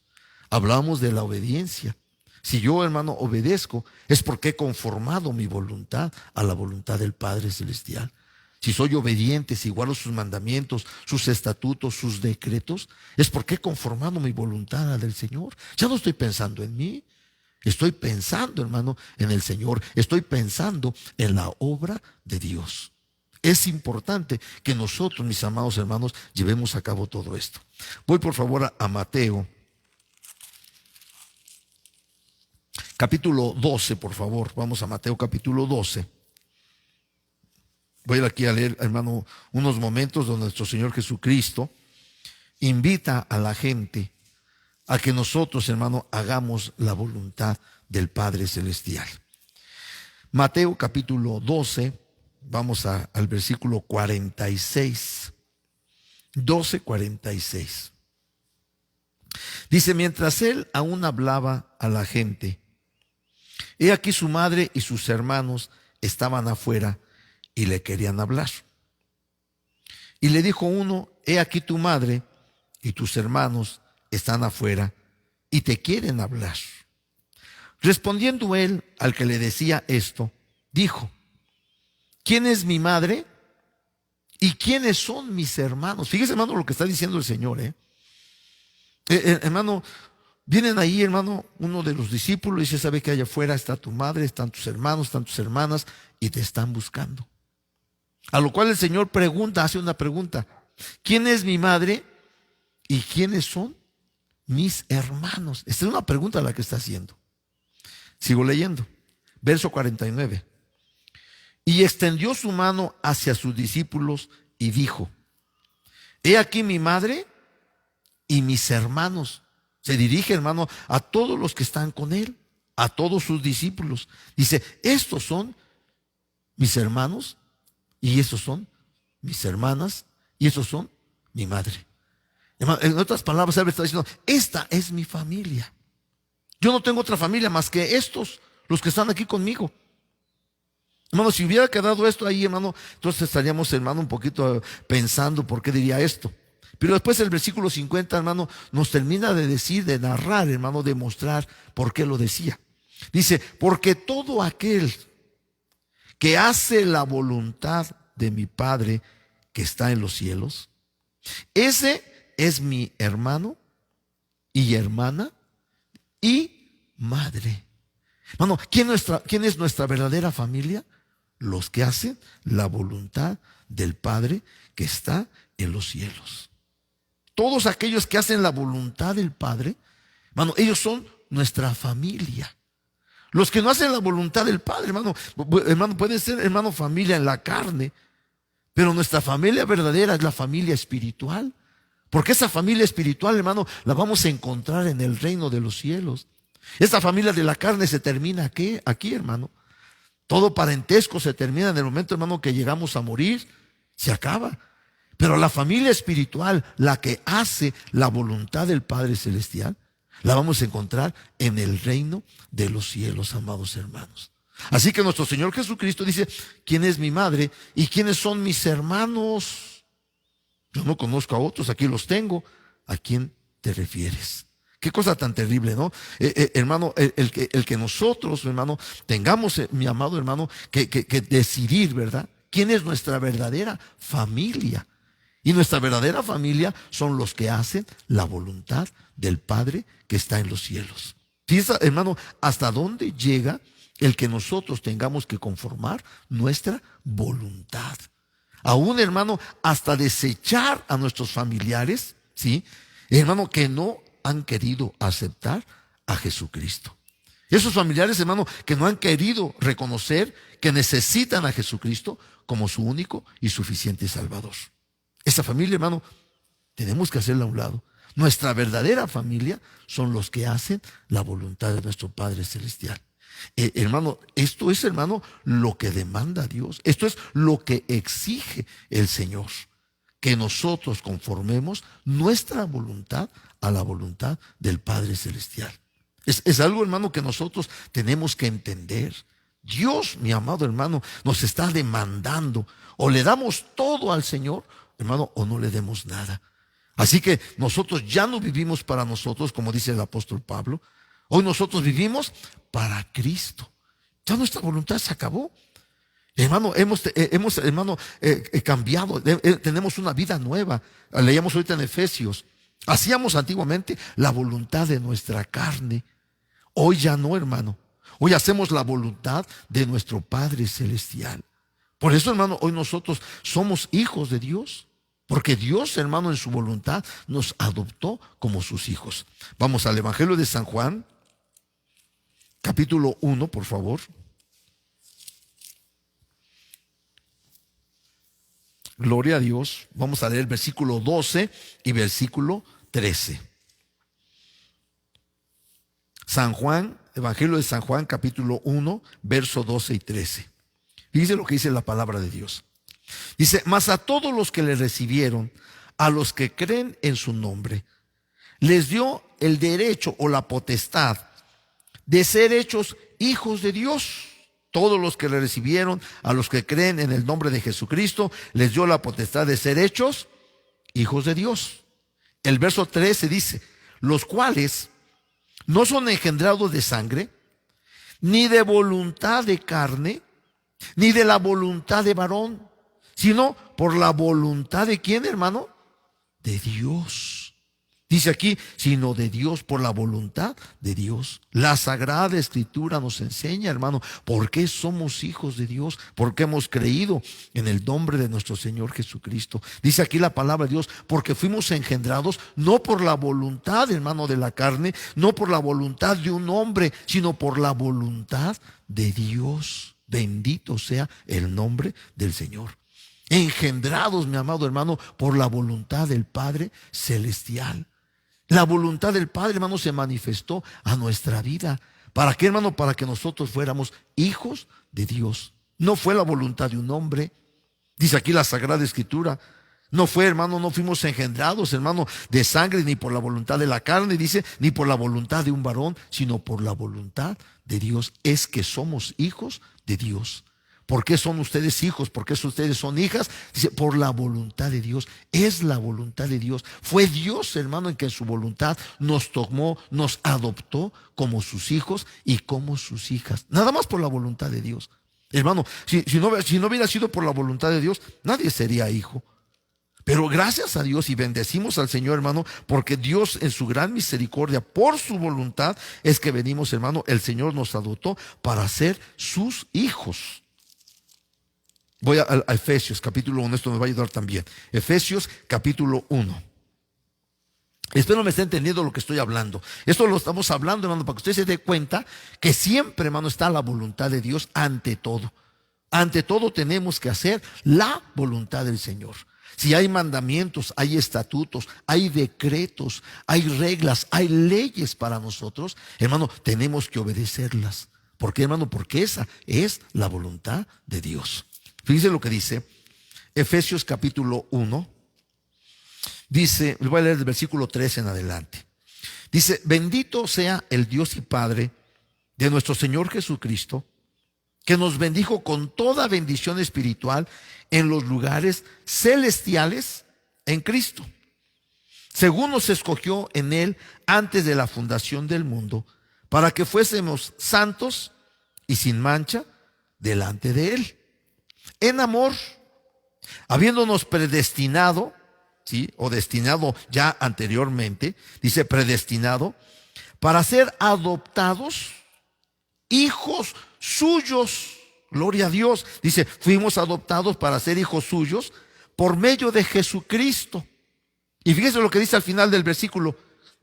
Hablamos de la obediencia. Si yo, hermano, obedezco, es porque he conformado mi voluntad a la voluntad del Padre Celestial. Si soy obediente, si guardo sus mandamientos, sus estatutos, sus decretos, es porque he conformado mi voluntad a la del Señor. Ya no estoy pensando en mí, estoy pensando, hermano, en el Señor. Estoy pensando en la obra de Dios. Es importante que nosotros, mis amados hermanos, llevemos a cabo todo esto. Voy por favor a Mateo, capítulo 12, por favor. Vamos a Mateo capítulo 12. Voy aquí a leer, hermano, unos momentos donde nuestro Señor Jesucristo invita a la gente a que nosotros, hermano, hagamos la voluntad del Padre Celestial. Mateo capítulo 12, vamos al versículo 46. 12:46. Dice, mientras él aún hablaba a la gente, he aquí su madre y sus hermanos estaban afuera y le querían hablar. Y le dijo uno, he aquí tu madre y tus hermanos están afuera y te quieren hablar. Respondiendo él al que le decía esto, dijo, ¿quién es mi madre y quiénes son mis hermanos? Fíjese, hermano, lo que está diciendo el Señor. Hermano, vienen ahí, hermano, uno de los discípulos y dice, ¿sabe que allá afuera está tu madre, están tus hermanos, están tus hermanas y te están buscando? A lo cual el Señor hace una pregunta. ¿Quién es mi madre y quiénes son mis hermanos? Esta es una pregunta la que está haciendo. Sigo leyendo. Verso 49. Y extendió su mano hacia sus discípulos y dijo: he aquí mi madre y mis hermanos. Se dirige, hermano, a todos los que están con él, a todos sus discípulos. Dice: estos son mis hermanos, y estos son mis hermanas, y estos son mi madre. Hermano, en otras palabras, él está diciendo: esta es mi familia. Yo no tengo otra familia más que estos, los que están aquí conmigo. Hermano, si hubiera quedado esto ahí, hermano, entonces estaríamos, hermano, un poquito pensando por qué diría esto. Pero después el versículo 50, hermano, nos termina de decir, de narrar, hermano, de mostrar por qué lo decía. Dice: porque todo aquel que hace la voluntad de mi Padre que está en los cielos, ese es mi hermano y hermana y madre. Hermano, ¿quién es nuestra verdadera familia? Los que hacen la voluntad del Padre que está en los cielos. Todos aquellos que hacen la voluntad del Padre, hermano, ellos son nuestra familia. Los que no hacen la voluntad del Padre, hermano, pueden ser, hermano, familia en la carne, pero nuestra familia verdadera es la familia espiritual. Porque esa familia espiritual, hermano, la vamos a encontrar en el reino de los cielos. Esta familia de la carne se termina aquí, hermano. Todo parentesco se termina en el momento, hermano, que llegamos a morir. Se acaba. Pero la familia espiritual, la que hace la voluntad del Padre Celestial, la vamos a encontrar en el reino de los cielos, amados hermanos. Así que nuestro Señor Jesucristo dice: ¿quién es mi madre y quiénes son mis hermanos? Yo no conozco a otros, aquí los tengo. ¿A quién te refieres? Qué cosa tan terrible, ¿no? Hermano, el que nosotros, hermano, tengamos, mi amado hermano, que decidir, ¿verdad? ¿Quién es nuestra verdadera familia? Y nuestra verdadera familia son los que hacen la voluntad del Padre que está en los cielos. Fíjate, hermano, hasta dónde llega el que nosotros tengamos que conformar nuestra voluntad. Aún, hermano, hasta desechar a nuestros familiares, ¿sí? Hermano, que no han querido aceptar a Jesucristo. Esos familiares, hermano, que no han querido reconocer que necesitan a Jesucristo como su único y suficiente Salvador. Esa familia, hermano, tenemos que hacerla a un lado. Nuestra verdadera familia son los que hacen la voluntad de nuestro Padre Celestial. Hermano, esto es, hermano, lo que demanda Dios. Esto es lo que exige el Señor. Que nosotros conformemos nuestra voluntad a la voluntad del Padre Celestial. Es algo, hermano, que nosotros tenemos que entender. Dios, mi amado hermano, nos está demandando. O le damos todo al Señor, hermano, o no le demos nada. Así que nosotros ya no vivimos para nosotros, como dice el apóstol Pablo. Hoy nosotros vivimos para Cristo. Ya nuestra voluntad se acabó. Hermano, hemos cambiado, tenemos una vida nueva. Leíamos ahorita en Efesios. Hacíamos antiguamente la voluntad de nuestra carne. Hoy ya no, hermano. Hoy hacemos la voluntad de nuestro Padre Celestial. Por eso, hermano, hoy nosotros somos hijos de Dios. Porque Dios, hermano, en su voluntad nos adoptó como sus hijos. Vamos al Evangelio de San Juan, capítulo 1, por favor. Gloria a Dios. Vamos a leer el versículo 12 y versículo 13. San Juan, Evangelio de San Juan, capítulo 1, verso 12 y 13. Dice lo que dice la palabra de Dios. Dice: mas a todos los que le recibieron, a los que creen en su nombre, les dio el derecho o la potestad de ser hechos hijos de Dios. Todos los que le recibieron, a los que creen en el nombre de Jesucristo, les dio la potestad de ser hechos hijos de Dios. El verso 13 dice: los cuales no son engendrados de sangre, ni de voluntad de carne, ni de la voluntad de varón, sino por la voluntad de ¿quién, hermano? De Dios. Dice aquí, sino de Dios, por la voluntad de Dios. La Sagrada Escritura nos enseña, hermano, por qué somos hijos de Dios, por qué hemos creído en el nombre de nuestro Señor Jesucristo. Dice aquí la palabra de Dios, porque fuimos engendrados no por la voluntad, hermano, de la carne, no por la voluntad de un hombre, sino por la voluntad de Dios. Bendito sea el nombre del Señor. Engendrados, mi amado hermano, por la voluntad del Padre celestial. La voluntad del Padre, hermano, se manifestó a nuestra vida. ¿Para qué, hermano? Para que nosotros fuéramos hijos de Dios. No fue la voluntad de un hombre. Dice aquí la Sagrada Escritura. No fue, hermano, no fuimos engendrados, hermano, de sangre, ni por la voluntad de la carne, dice, ni por la voluntad de un varón, sino por la voluntad de Dios. Es que somos hijos de Dios. ¿Por qué son ustedes hijos? ¿Por qué ustedes son hijas? Dice, por la voluntad de Dios. Es la voluntad de Dios. Fue Dios, hermano, en que en su voluntad nos tomó, nos adoptó como sus hijos y como sus hijas. Nada más por la voluntad de Dios. Hermano, si no hubiera sido por la voluntad de Dios, nadie sería hijo. Pero gracias a Dios y bendecimos al Señor, hermano, porque Dios en su gran misericordia, por su voluntad, es que venimos, hermano, el Señor nos adoptó para ser sus hijos. Voy a Efesios capítulo 1, esto me va a ayudar también. Efesios capítulo 1. Espero me esté entendiendo lo que estoy hablando. Esto lo estamos hablando, hermano, para que usted se dé cuenta que siempre, hermano, está la voluntad de Dios ante todo. Ante todo tenemos que hacer la voluntad del Señor. Si hay mandamientos, hay estatutos, hay decretos, hay reglas, hay leyes para nosotros, hermano, tenemos que obedecerlas. ¿Por qué, hermano? Porque esa es la voluntad de Dios. Fíjense lo que dice Efesios capítulo 1. Dice, les voy a leer del versículo 3 en adelante. Dice, bendito sea el Dios y Padre de nuestro Señor Jesucristo, que nos bendijo con toda bendición espiritual en los lugares celestiales en Cristo, según nos escogió en Él antes de la fundación del mundo, para que fuésemos santos y sin mancha delante de Él. En amor, habiéndonos predestinado, ¿sí? O destinado ya anteriormente, dice predestinado, para ser adoptados hijos suyos. Gloria a Dios. Dice, fuimos adoptados para ser hijos suyos por medio de Jesucristo. Y fíjense lo que dice al final del versículo.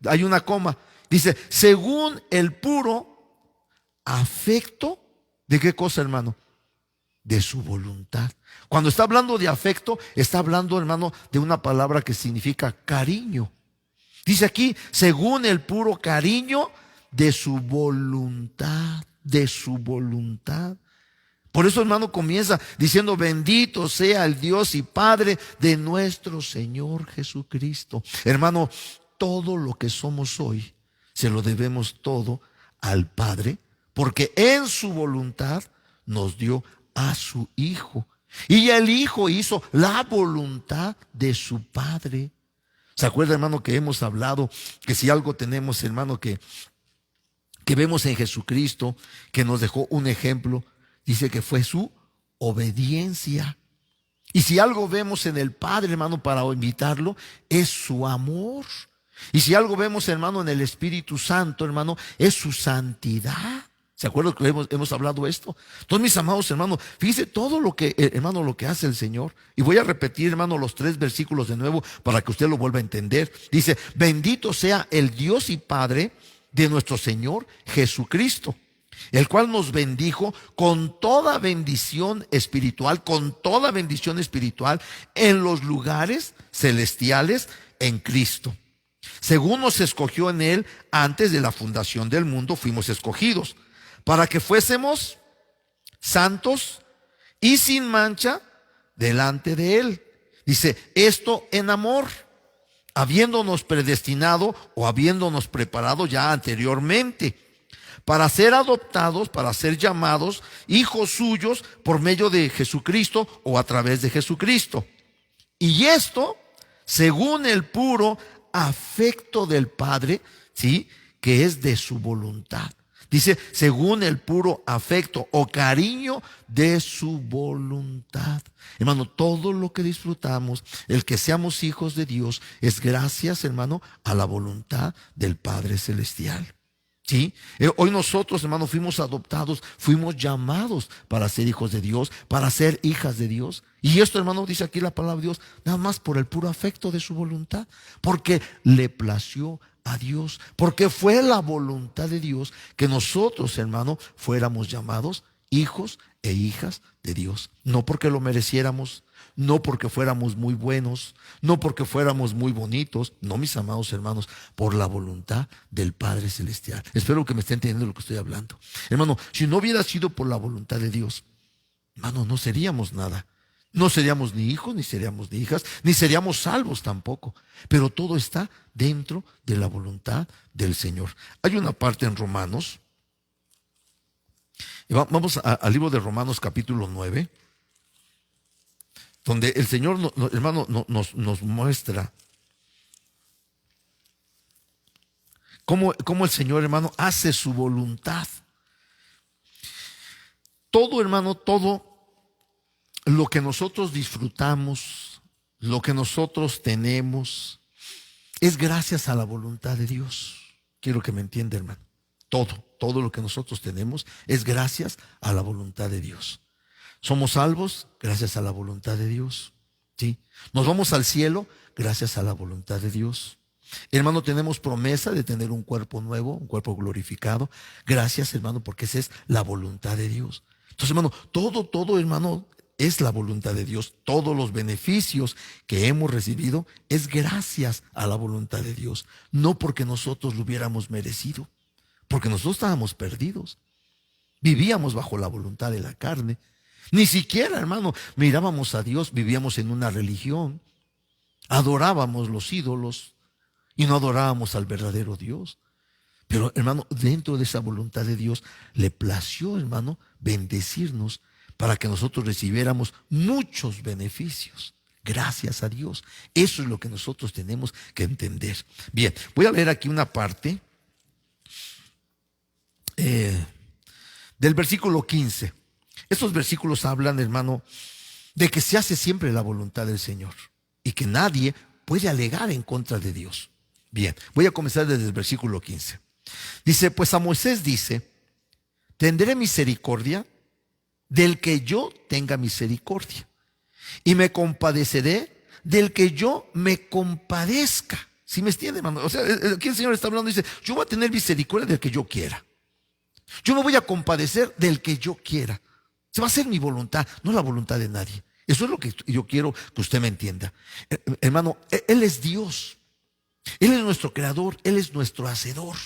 Hay una coma. Dice, según el puro afecto, ¿de qué cosa, hermano? De su voluntad. Cuando está hablando de afecto, está hablando, hermano, de una palabra que significa cariño. Dice aquí, según el puro cariño de su voluntad. De su voluntad. Por eso, hermano, comienza diciendo, bendito sea el Dios y Padre de nuestro Señor Jesucristo. Hermano, todo lo que somos hoy, se lo debemos todo al Padre, porque en su voluntad nos dio a su Hijo. Y el Hijo hizo la voluntad de su Padre. ¿Se acuerda, hermano, que hemos hablado que si algo tenemos, hermano, que vemos en Jesucristo, que nos dejó un ejemplo, dice que fue su obediencia. Y si algo vemos en el Padre, hermano, para imitarlo, es su amor. Y si algo vemos, hermano, en el Espíritu Santo, hermano, es su santidad. ¿Se acuerdan que hemos hablado esto? Entonces, mis amados hermanos, fíjense todo lo que, hermano, lo que hace el Señor. Y voy a repetir, hermano, los 3 versículos de nuevo para que usted lo vuelva a entender. Dice, bendito sea el Dios y Padre de nuestro Señor Jesucristo, el cual nos bendijo con toda bendición espiritual, en los lugares celestiales en Cristo. Según nos escogió en Él antes de la fundación del mundo, fuimos escogidos para que fuésemos santos y sin mancha delante de Él. Dice, esto en amor, habiéndonos predestinado o habiéndonos preparado ya anteriormente para ser adoptados, para ser llamados hijos suyos por medio de Jesucristo o a través de Jesucristo. Y esto según el puro afecto del Padre, ¿sí? Que es de su voluntad. Dice, según el puro afecto o cariño de su voluntad. Hermano, todo lo que disfrutamos, el que seamos hijos de Dios, es gracias, hermano, a la voluntad del Padre Celestial. ¿Sí? Hoy nosotros, hermano, fuimos adoptados, fuimos llamados para ser hijos de Dios, para ser hijas de Dios. Y esto, hermano, dice aquí la palabra de Dios, nada más por el puro afecto de su voluntad, porque le plació a Dios, porque fue la voluntad de Dios que nosotros, hermano, fuéramos llamados hijos e hijas de Dios. No porque lo mereciéramos, no porque fuéramos muy buenos, no porque fuéramos muy bonitos, no, mis amados hermanos, por la voluntad del Padre Celestial. Espero que me estén entendiendo lo que estoy hablando. Hermano, si no hubiera sido por la voluntad de Dios, hermano, no seríamos nada. No seríamos ni hijos, ni seríamos ni hijas, ni seríamos salvos tampoco. Pero todo está dentro de la voluntad del Señor. Hay una parte en Romanos. Vamos al libro de Romanos capítulo 9, donde el Señor, hermano, nos muestra cómo el Señor, hermano, hace su voluntad. Todo, hermano, todo lo que nosotros disfrutamos, lo que nosotros tenemos, es gracias a la voluntad de Dios. Quiero que me entienda, hermano. Todo lo que nosotros tenemos es gracias a la voluntad de Dios. Somos salvos gracias a la voluntad de Dios. ¿Sí? Nos vamos al cielo gracias a la voluntad de Dios. Hermano, tenemos promesa de tener un cuerpo nuevo, un cuerpo glorificado. Gracias, hermano, porque esa es la voluntad de Dios. Entonces, hermano, todo, hermano, es la voluntad de Dios. Todos los beneficios que hemos recibido es gracias a la voluntad de Dios. No porque nosotros lo hubiéramos merecido, porque nosotros estábamos perdidos. Vivíamos bajo la voluntad de la carne. Ni siquiera, hermano, mirábamos a Dios, vivíamos en una religión. Adorábamos los ídolos y no adorábamos al verdadero Dios. Pero, hermano, dentro de esa voluntad de Dios le plació, hermano, bendecirnos para que nosotros recibiéramos muchos beneficios. Gracias a Dios. Eso es lo que nosotros tenemos que entender. Bien, voy a leer aquí una parte del versículo 15. Estos versículos hablan, hermano, de que se hace siempre la voluntad del Señor y que nadie puede alegar en contra de Dios. Bien, voy a comenzar desde el versículo 15. Dice, pues a Moisés dice, tendré misericordia del que yo tenga misericordia y me compadeceré del que yo me compadezca. ¿Sí me entiende, hermano? O sea, aquí el Señor está hablando y dice, yo voy a tener misericordia del que yo quiera. Yo me voy a compadecer del que yo quiera. Se va a hacer mi voluntad, no la voluntad de nadie. Eso es lo que yo quiero que usted me entienda. Hermano, Él es Dios. Él es nuestro creador, Él es nuestro hacedor.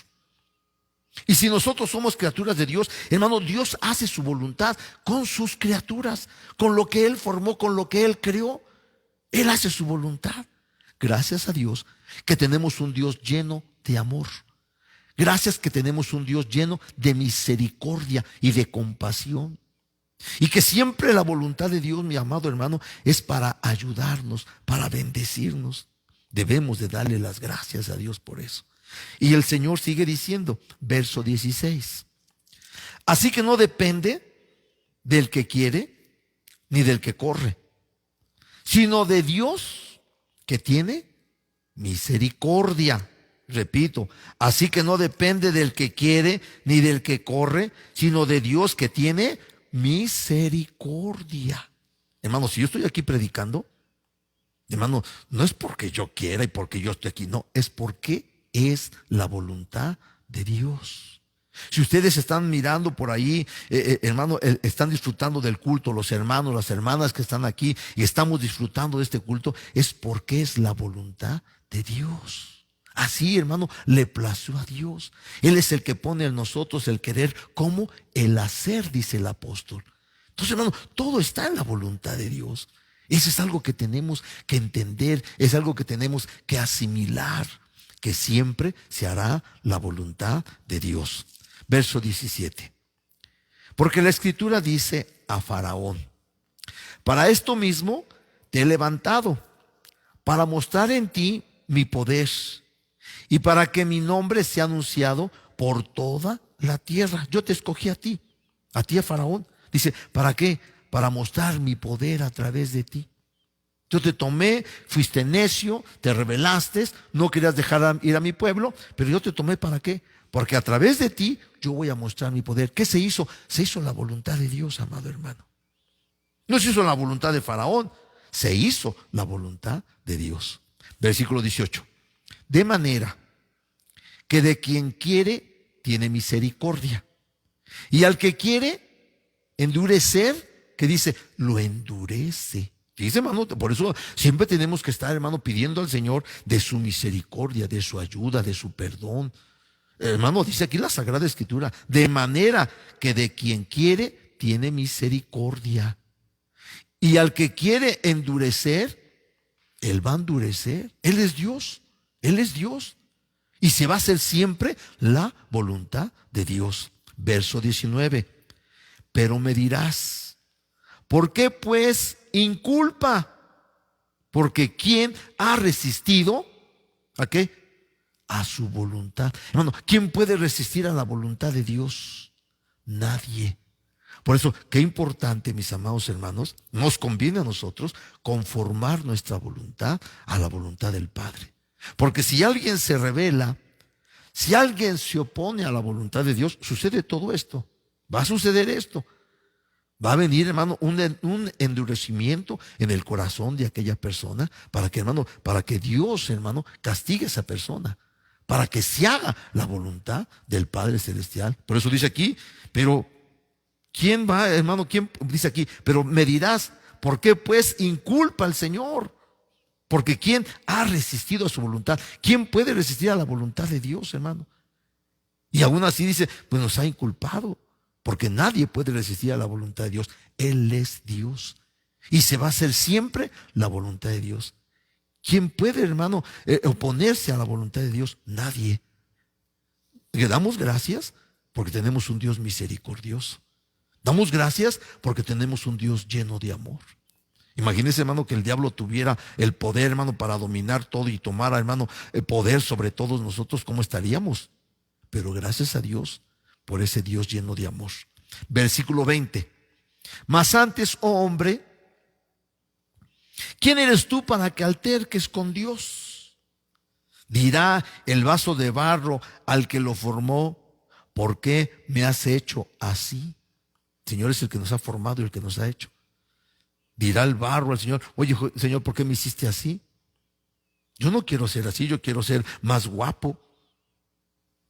Y si nosotros somos criaturas de Dios, hermano, Dios hace su voluntad con sus criaturas, con lo que Él formó, con lo que Él creó. Él hace su voluntad. Gracias a Dios que tenemos un Dios lleno de amor. Gracias que tenemos un Dios lleno de misericordia y de compasión. Y que siempre la voluntad de Dios, mi amado hermano, es para ayudarnos, para bendecirnos. Debemos de darle las gracias a Dios por eso. Y el Señor sigue diciendo, verso 16. Así que no depende del que quiere ni del que corre, sino de Dios que tiene misericordia. Repito, así que no depende del que quiere ni del que corre, sino de Dios que tiene misericordia. Hermano, si yo estoy aquí predicando, hermano, no es porque yo quiera y porque yo estoy aquí, no, es porque es la voluntad de Dios. Si ustedes están mirando por ahí, hermano, están disfrutando del culto, los hermanos, las hermanas que están aquí y estamos disfrutando de este culto, es porque es la voluntad de Dios. Así, hermano, le plació a Dios. Él es el que pone en nosotros el querer como el hacer, dice el apóstol. Entonces, hermano, todo está en la voluntad de Dios. Eso es algo que tenemos que entender, es algo que tenemos que asimilar, que siempre se hará la voluntad de Dios. Verso 17. Porque la Escritura dice a Faraón, para esto mismo te he levantado, para mostrar en ti mi poder y para que mi nombre sea anunciado por toda la tierra. Yo te escogí a ti a Faraón. Dice, ¿para qué? Para mostrar mi poder a través de ti. Yo te tomé, fuiste necio, te rebelaste, no querías dejar ir a mi pueblo, pero yo te tomé ¿para qué? Porque a través de ti yo voy a mostrar mi poder. ¿Qué se hizo? Se hizo la voluntad de Dios, amado hermano. No se hizo la voluntad de Faraón, se hizo la voluntad de Dios. Versículo 18. De manera que de quien quiere tiene misericordia, y al que quiere Endurecer, que dice, lo endurece. Dice, hermano, por eso siempre tenemos que estar, hermano, pidiendo al Señor de su misericordia, de su ayuda, de su perdón. Hermano, dice aquí la Sagrada Escritura, de manera que de quien quiere tiene misericordia. Y al que quiere endurecer, Él va a endurecer. Él es Dios. Él es Dios. Y se va a hacer siempre la voluntad de Dios. Verso 19. Pero me dirás, ¿por qué pues inculpa? Porque ¿quién ha resistido? ¿A qué? A su voluntad. Hermano, ¿quién puede resistir a la voluntad de Dios? Nadie. Por eso, qué importante, mis amados hermanos, nos conviene a nosotros conformar nuestra voluntad a la voluntad del Padre. Porque si alguien se rebela, si alguien se opone a la voluntad de Dios, sucede todo esto. Va a suceder esto. Va a venir, hermano, un endurecimiento en el corazón de aquella persona para que, hermano, para que Dios, hermano, castigue a esa persona, para que se haga la voluntad del Padre Celestial. Por eso dice aquí, pero ¿quién va, hermano? ¿Quién dice aquí? Pero me dirás, ¿por qué pues inculpa al Señor? Porque ¿quién ha resistido a su voluntad? ¿Quién puede resistir a la voluntad de Dios, hermano? Y aún así dice, pues nos ha inculpado. Porque nadie puede resistir a la voluntad de Dios. Él es Dios. Y se va a hacer siempre la voluntad de Dios. ¿Quién puede, hermano, oponerse a la voluntad de Dios? Nadie. Le damos gracias porque tenemos un Dios misericordioso. Damos gracias porque tenemos un Dios lleno de amor. Imagínese, hermano, que el diablo tuviera el poder, hermano, para dominar todo y tomara, hermano, el poder sobre todos nosotros. ¿Cómo estaríamos? Pero gracias a Dios por ese Dios lleno de amor. Versículo 20. Mas antes, oh hombre, ¿quién eres tú para que alterques con Dios? Dirá el vaso de barro al que lo formó, ¿por qué me has hecho así? El Señor es el que nos ha formado y el que nos ha hecho. Dirá el barro al Señor, oye, Señor, ¿por qué me hiciste así? Yo no quiero ser así, yo quiero ser más guapo.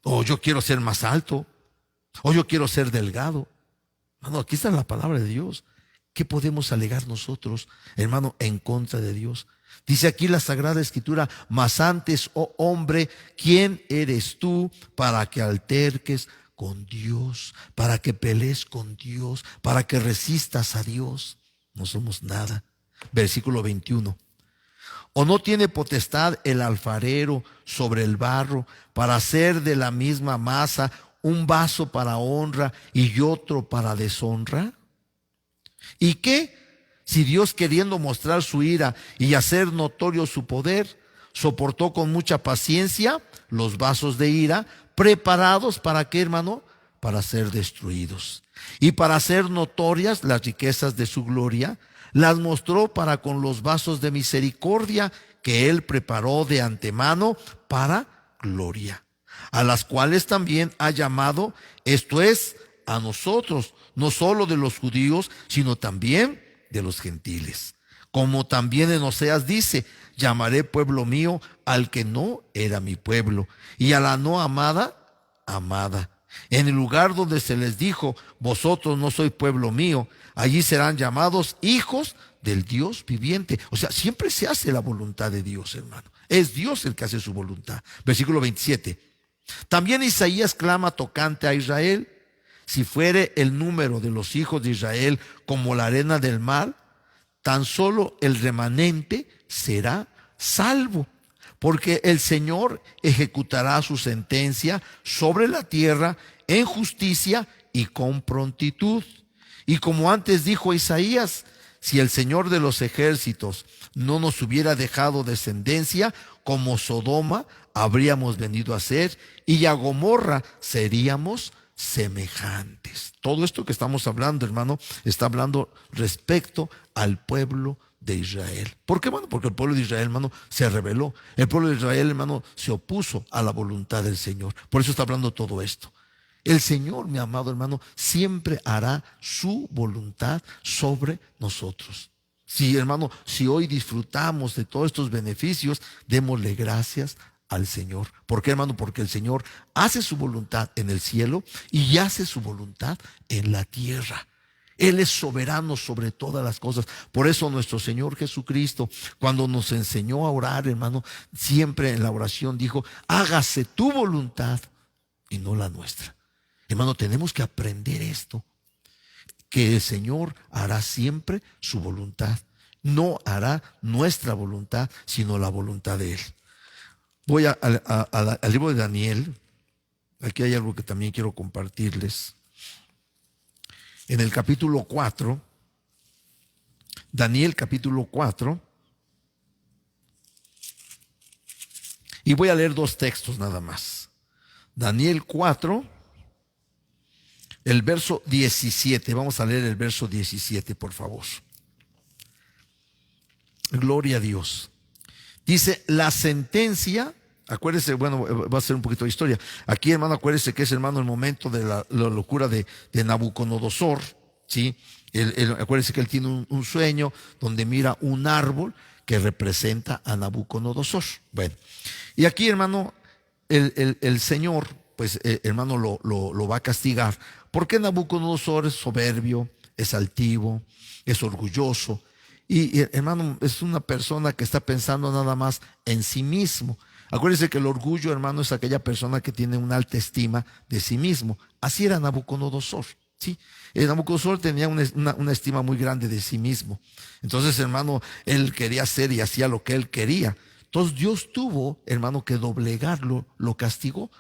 O yo quiero ser más alto. O yo quiero ser delgado. Hermano, aquí está la palabra de Dios. ¿Qué podemos alegar nosotros, hermano, en contra de Dios? Dice aquí la Sagrada Escritura, mas antes, oh hombre, ¿quién eres tú para que alterques con Dios? Para que pelees con Dios, para que resistas a Dios. No somos nada. Versículo 21. ¿O no tiene potestad el alfarero sobre el barro para hacer de la misma masa un vaso para honra y otro para deshonra? ¿Y qué? Si Dios, queriendo mostrar su ira y hacer notorio su poder, soportó con mucha paciencia los vasos de ira, preparados ¿para qué, hermano? Para ser destruidos. Y para hacer notorias las riquezas de su gloria, las mostró para con los vasos de misericordia que Él preparó de antemano para gloria, a las cuales también ha llamado, esto es, a nosotros, no solo de los judíos, sino también de los gentiles. Como también en Oseas dice, llamaré pueblo mío al que no era mi pueblo, y a la no amada, amada. En el lugar donde se les dijo, vosotros no sois pueblo mío, allí serán llamados hijos del Dios viviente. O sea, siempre se hace la voluntad de Dios, hermano. Es Dios el que hace su voluntad. Versículo 27. También Isaías clama tocante a Israel: si fuere el número de los hijos de Israel como la arena del mar, tan solo el remanente será salvo. Porque el Señor ejecutará su sentencia sobre la tierra en justicia y con prontitud. Y como antes dijo Isaías, si el Señor de los ejércitos no nos hubiera dejado descendencia, como Sodoma habríamos venido a ser, y a Gomorra seríamos semejantes. Todo esto que estamos hablando, hermano, está hablando respecto al pueblo de Israel. ¿Por qué, hermano? Porque el pueblo de Israel, hermano, se rebeló. El pueblo de Israel, hermano, se opuso a la voluntad del Señor. Por eso está hablando todo esto. El Señor, mi amado hermano, siempre hará su voluntad sobre nosotros. Sí, hermano, si hoy disfrutamos de todos estos beneficios, démosle gracias al Señor. ¿Por qué, hermano? Porque el Señor hace su voluntad en el cielo y hace su voluntad en la tierra. Él es soberano sobre todas las cosas. Por eso nuestro Señor Jesucristo, cuando nos enseñó a orar, hermano, siempre en la oración dijo: hágase tu voluntad y no la nuestra. Hermano, tenemos que aprender esto, que el Señor hará siempre su voluntad. No hará nuestra voluntad, sino la voluntad de Él. Voy al libro de Daniel. Aquí hay algo que también quiero compartirles. En el capítulo 4, Daniel capítulo 4, y voy a leer 2 textos nada más. Daniel 4, el verso 17, vamos a leer el verso 17, por favor. Gloria a Dios. Dice: la sentencia, acuérdese, bueno, va a ser un poquito de historia. Aquí, hermano, acuérdese que es, hermano, el momento de la locura de Nabucodonosor, ¿sí? Acuérdese que él tiene un sueño donde mira un árbol que representa a Nabucodonosor. Bueno, y aquí, hermano, el Señor, pues, hermano, lo va a castigar, porque Nabucodonosor es soberbio, es altivo, es orgulloso. Y hermano, es una persona que está pensando nada más en sí mismo. Acuérdense que el orgullo, hermano, es aquella persona que tiene una alta estima de sí mismo. Así era Nabucodonosor, ¿sí? Nabucodonosor tenía una estima muy grande de sí mismo. Entonces, hermano, él quería hacer y hacía lo que él quería. Entonces Dios tuvo, hermano, que doblegarlo, lo castigó.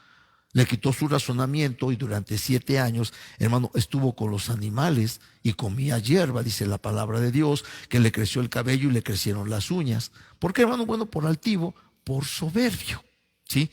Le quitó su razonamiento y durante 7 años, hermano, estuvo con los animales y comía hierba, dice la palabra de Dios, que le creció el cabello y le crecieron las uñas. ¿Por qué, hermano? Bueno, por altivo, por soberbio, ¿sí?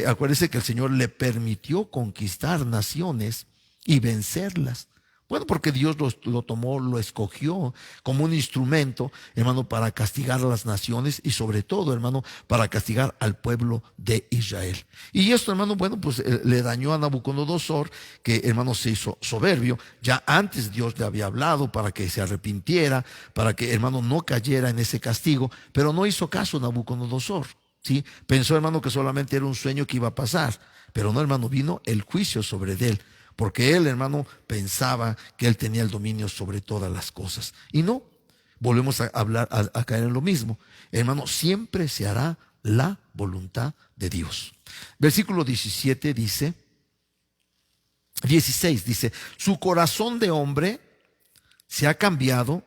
Acuérdese que el Señor le permitió conquistar naciones y vencerlas. Bueno, porque Dios lo tomó, lo escogió como un instrumento, hermano, para castigar a las naciones y sobre todo, hermano, para castigar al pueblo de Israel. Y esto, hermano, bueno, pues le dañó a Nabucodonosor, que, hermano, se hizo soberbio. Ya antes Dios le había hablado para que se arrepintiera, para que, hermano, no cayera en ese castigo, pero no hizo caso Nabucodonosor, ¿sí? Pensó, hermano, que solamente era un sueño que iba a pasar, pero no, hermano, vino el juicio sobre él. Porque él, hermano, pensaba que él tenía el dominio sobre todas las cosas. Y no, volvemos a hablar, a caer en lo mismo. Hermano, siempre se hará la voluntad de Dios. Versículo 16 dice: su corazón de hombre se ha cambiado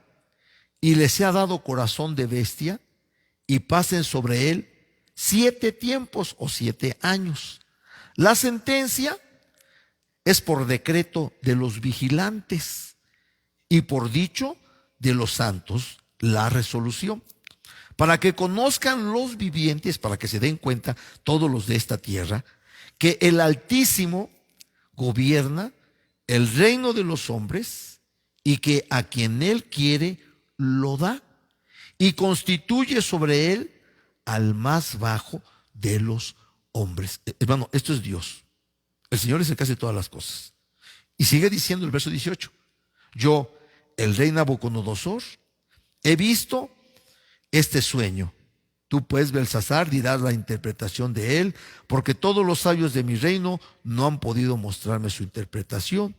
y les ha dado corazón de bestia, y pasen sobre él 7 tiempos o 7 años. La sentencia es por decreto de los vigilantes y por dicho de los santos la resolución, para que conozcan los vivientes, para que se den cuenta todos los de esta tierra, que el Altísimo gobierna el reino de los hombres y que a quien él quiere lo da y constituye sobre él al más bajo de los hombres. Hermano, esto es Dios. El Señor es el que hace todas las cosas. Y sigue diciendo el verso 18: yo, el rey Nabucodonosor, he visto este sueño. Tú, pues, Belsasar, dirás la interpretación de él, porque todos los sabios de mi reino no han podido mostrarme su interpretación.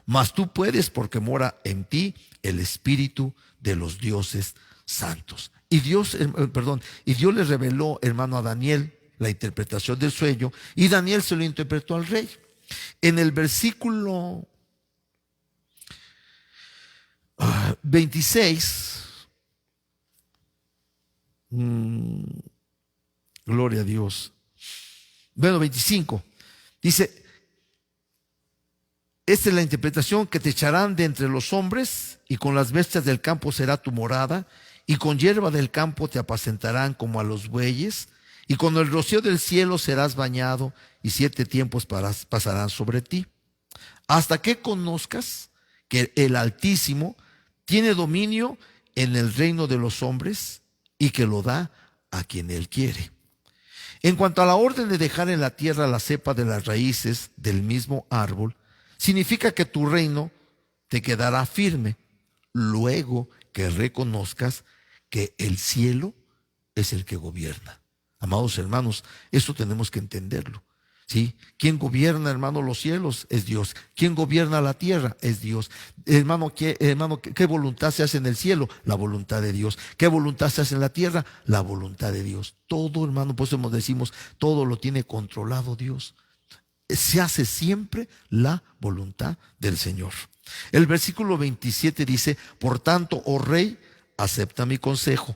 Mas tú puedes, porque mora en ti el espíritu de los dioses santos. Y Dios le reveló, hermano, a Daniel la interpretación del sueño, y Daniel se lo interpretó al rey. En el versículo 26, gloria a Dios. Bueno, 25, dice: esta es la interpretación, que te echarán de entre los hombres, y con las bestias del campo será tu morada, y con hierba del campo te apacentarán como a los bueyes, y con el rocío del cielo serás bañado, y 7 tiempos pasarán sobre ti, hasta que conozcas que el Altísimo tiene dominio en el reino de los hombres y que lo da a quien él quiere. En cuanto a la orden de dejar en la tierra la cepa de las raíces del mismo árbol, significa que tu reino te quedará firme, luego que reconozcas que el cielo es el que gobierna. Amados hermanos, esto tenemos que entenderlo. ¿Sí? ¿Quién gobierna, hermano, los cielos? Es Dios. ¿Quién gobierna la tierra? Es Dios. Hermano, ¿qué voluntad se hace en el cielo? La voluntad de Dios. ¿Qué voluntad se hace en la tierra? La voluntad de Dios. Todo, hermano, por eso decimos, todo lo tiene controlado Dios. Se hace siempre la voluntad del Señor. El versículo 27 dice: por tanto, oh rey, acepta mi consejo.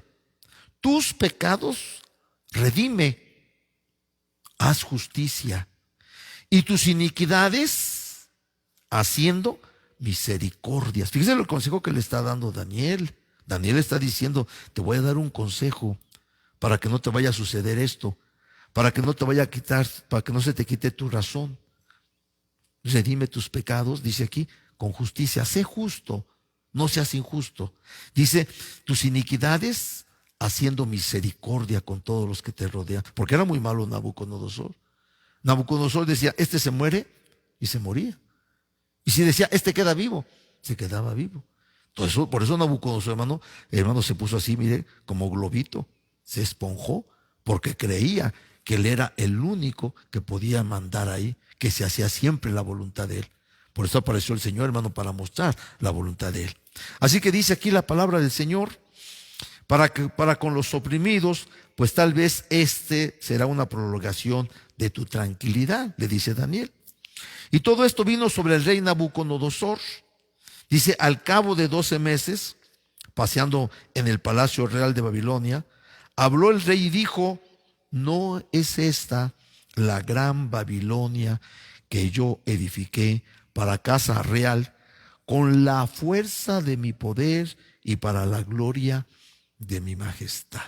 Tus pecados redime. Haz justicia, y tus iniquidades haciendo misericordias. Fíjese el consejo que le está dando Daniel. Daniel está diciendo: te voy a dar un consejo para que no te vaya a suceder esto, para que no te vaya a quitar, para que no se te quite tu razón. Redime tus pecados, dice aquí, con justicia. Sé justo, no seas injusto. Dice: tus iniquidades haciendo misericordia con todos los que te rodean. Porque era muy malo Nabucodonosor. Nabucodonosor decía: este se muere, y se moría. Y si decía: este queda vivo, se quedaba vivo. Entonces, por eso Nabucodonosor, hermano, se puso así, mire, como globito. Se esponjó, porque creía que él era el único que podía mandar ahí, que se hacía siempre la voluntad de él. Por eso apareció el Señor, hermano, para mostrar la voluntad de él. Así que dice aquí la palabra del Señor: para con los oprimidos, pues tal vez este será una prolongación de tu tranquilidad, le dice Daniel. Y todo esto vino sobre el rey Nabucodonosor. Dice: al cabo de 12 meses, paseando en el palacio real de Babilonia, habló el rey y dijo: ¿no es esta la gran Babilonia que yo edifiqué para casa real, con la fuerza de mi poder y para la gloria de mi majestad?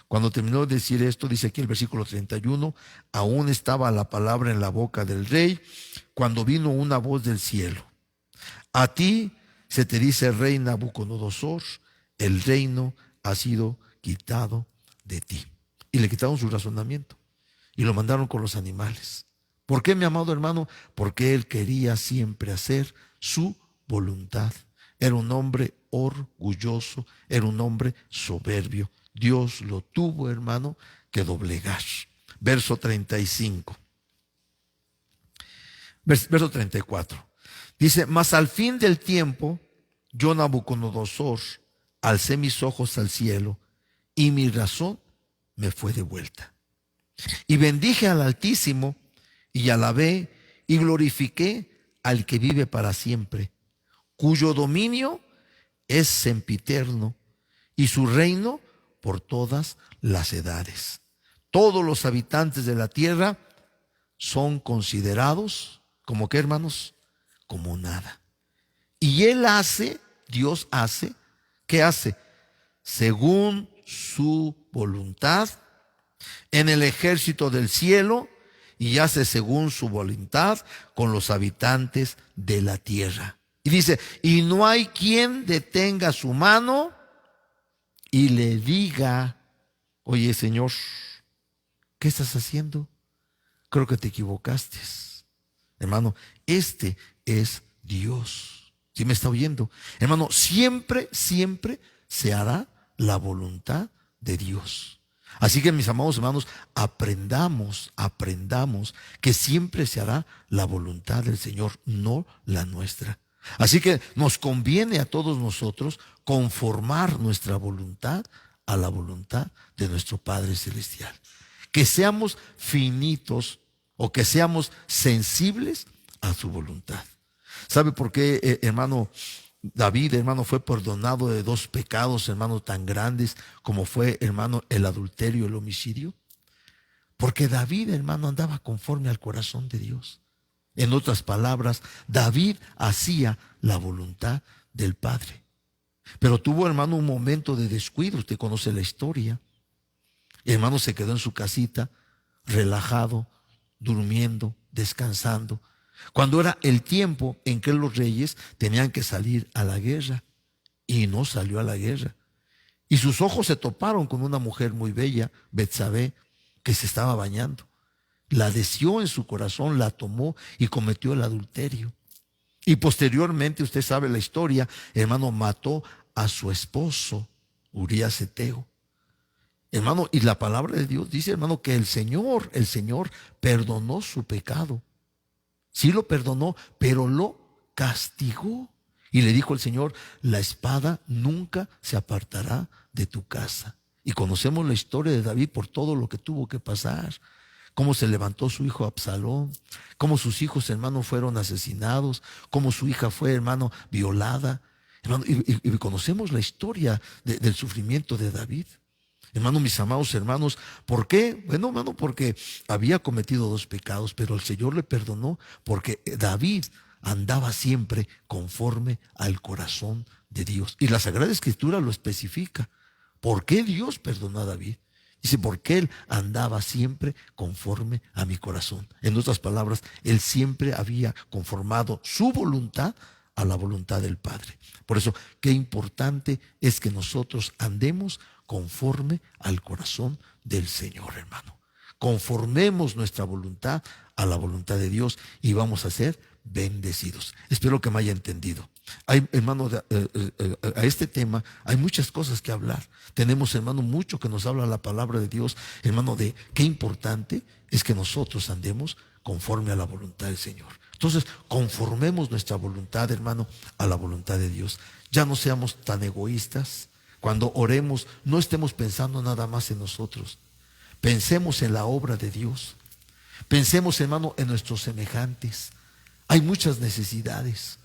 Cuando terminó de decir esto, dice aquí el versículo 31, aún estaba la palabra en la boca del rey, cuando vino una voz del cielo: a ti se te dice, rey Nabucodonosor, el reino ha sido quitado de ti. Y le quitaron su razonamiento y lo mandaron con los animales. ¿Por qué, mi amado hermano? Porque él quería siempre hacer su voluntad. Era un hombre orgulloso, era un hombre soberbio. Dios lo tuvo, hermano, que doblegar. Verso 35. Verso 34. Dice: mas al fin del tiempo, yo Nabucodonosor alcé mis ojos al cielo, y mi razón me fue devuelta. Y bendije al Altísimo, y alabé y glorifiqué al que vive para siempre, cuyo dominio es sempiterno, y su reino por todas las edades. Todos los habitantes de la tierra son considerados como, ¿qué, hermanos? Como nada. Y él hace, Dios hace, ¿qué hace? Según su voluntad en el ejército del cielo, y hace según su voluntad con los habitantes de la tierra. Y dice: y no hay quien detenga su mano y le diga: oye, Señor, ¿qué estás haciendo? Creo que te equivocaste. Hermano, este es Dios. ¿Sí me está oyendo? Hermano, siempre, siempre se hará la voluntad de Dios. Así que, mis amados hermanos, aprendamos que siempre se hará la voluntad del Señor, no la nuestra. Así que nos conviene a todos nosotros conformar nuestra voluntad a la voluntad de nuestro Padre Celestial. Que seamos finitos o que seamos sensibles a su voluntad. ¿Sabe por qué, hermano? David, hermano, fue perdonado de 2 pecados, hermano, tan grandes como fue, hermano, el adulterio y el homicidio. Porque David, hermano, andaba conforme al corazón de Dios. En otras palabras, David hacía la voluntad del Padre. Pero tuvo, hermano, un momento de descuido. Usted conoce la historia. El hermano se quedó en su casita, relajado, durmiendo, descansando, cuando era el tiempo en que los reyes tenían que salir a la guerra, y no salió a la guerra. Y sus ojos se toparon con una mujer muy bella, Betsabé, que se estaba bañando. La deseó en su corazón, la tomó y cometió el adulterio. Y posteriormente, usted sabe la historia, hermano, mató a su esposo, Urías Eteo. Hermano, y la palabra de Dios dice, hermano, que el Señor perdonó su pecado. Sí lo perdonó, pero lo castigó. Y le dijo el Señor, la espada nunca se apartará de tu casa. Y conocemos la historia de David por todo lo que tuvo que pasar. Cómo se levantó su hijo Absalón, cómo sus hijos, hermano, fueron asesinados, cómo su hija fue, hermano, violada. Hermano, y conocemos la historia del sufrimiento de David. Hermano, mis amados hermanos, ¿por qué? Bueno, hermano, porque había cometido 2 pecados, pero el Señor le perdonó porque David andaba siempre conforme al corazón de Dios. Y la Sagrada Escritura lo especifica. ¿Por qué Dios perdonó a David? Dice, porque él andaba siempre conforme a mi corazón. En otras palabras, él siempre había conformado su voluntad a la voluntad del Padre. Por eso, qué importante es que nosotros andemos conforme al corazón del Señor, hermano. Conformemos nuestra voluntad a la voluntad de Dios y vamos a ser bendecidos. Espero que me haya entendido. Hay, hermano, a este tema hay muchas cosas que hablar. Tenemos, hermano, mucho que nos habla la palabra de Dios, hermano, de qué importante es que nosotros andemos conforme a la voluntad del Señor. Entonces, conformemos nuestra voluntad, hermano, a la voluntad de Dios. Ya no seamos tan egoístas. Cuando oremos, no estemos pensando nada más en nosotros. Pensemos en la obra de Dios. Pensemos, hermano, en nuestros semejantes. Hay muchas necesidades.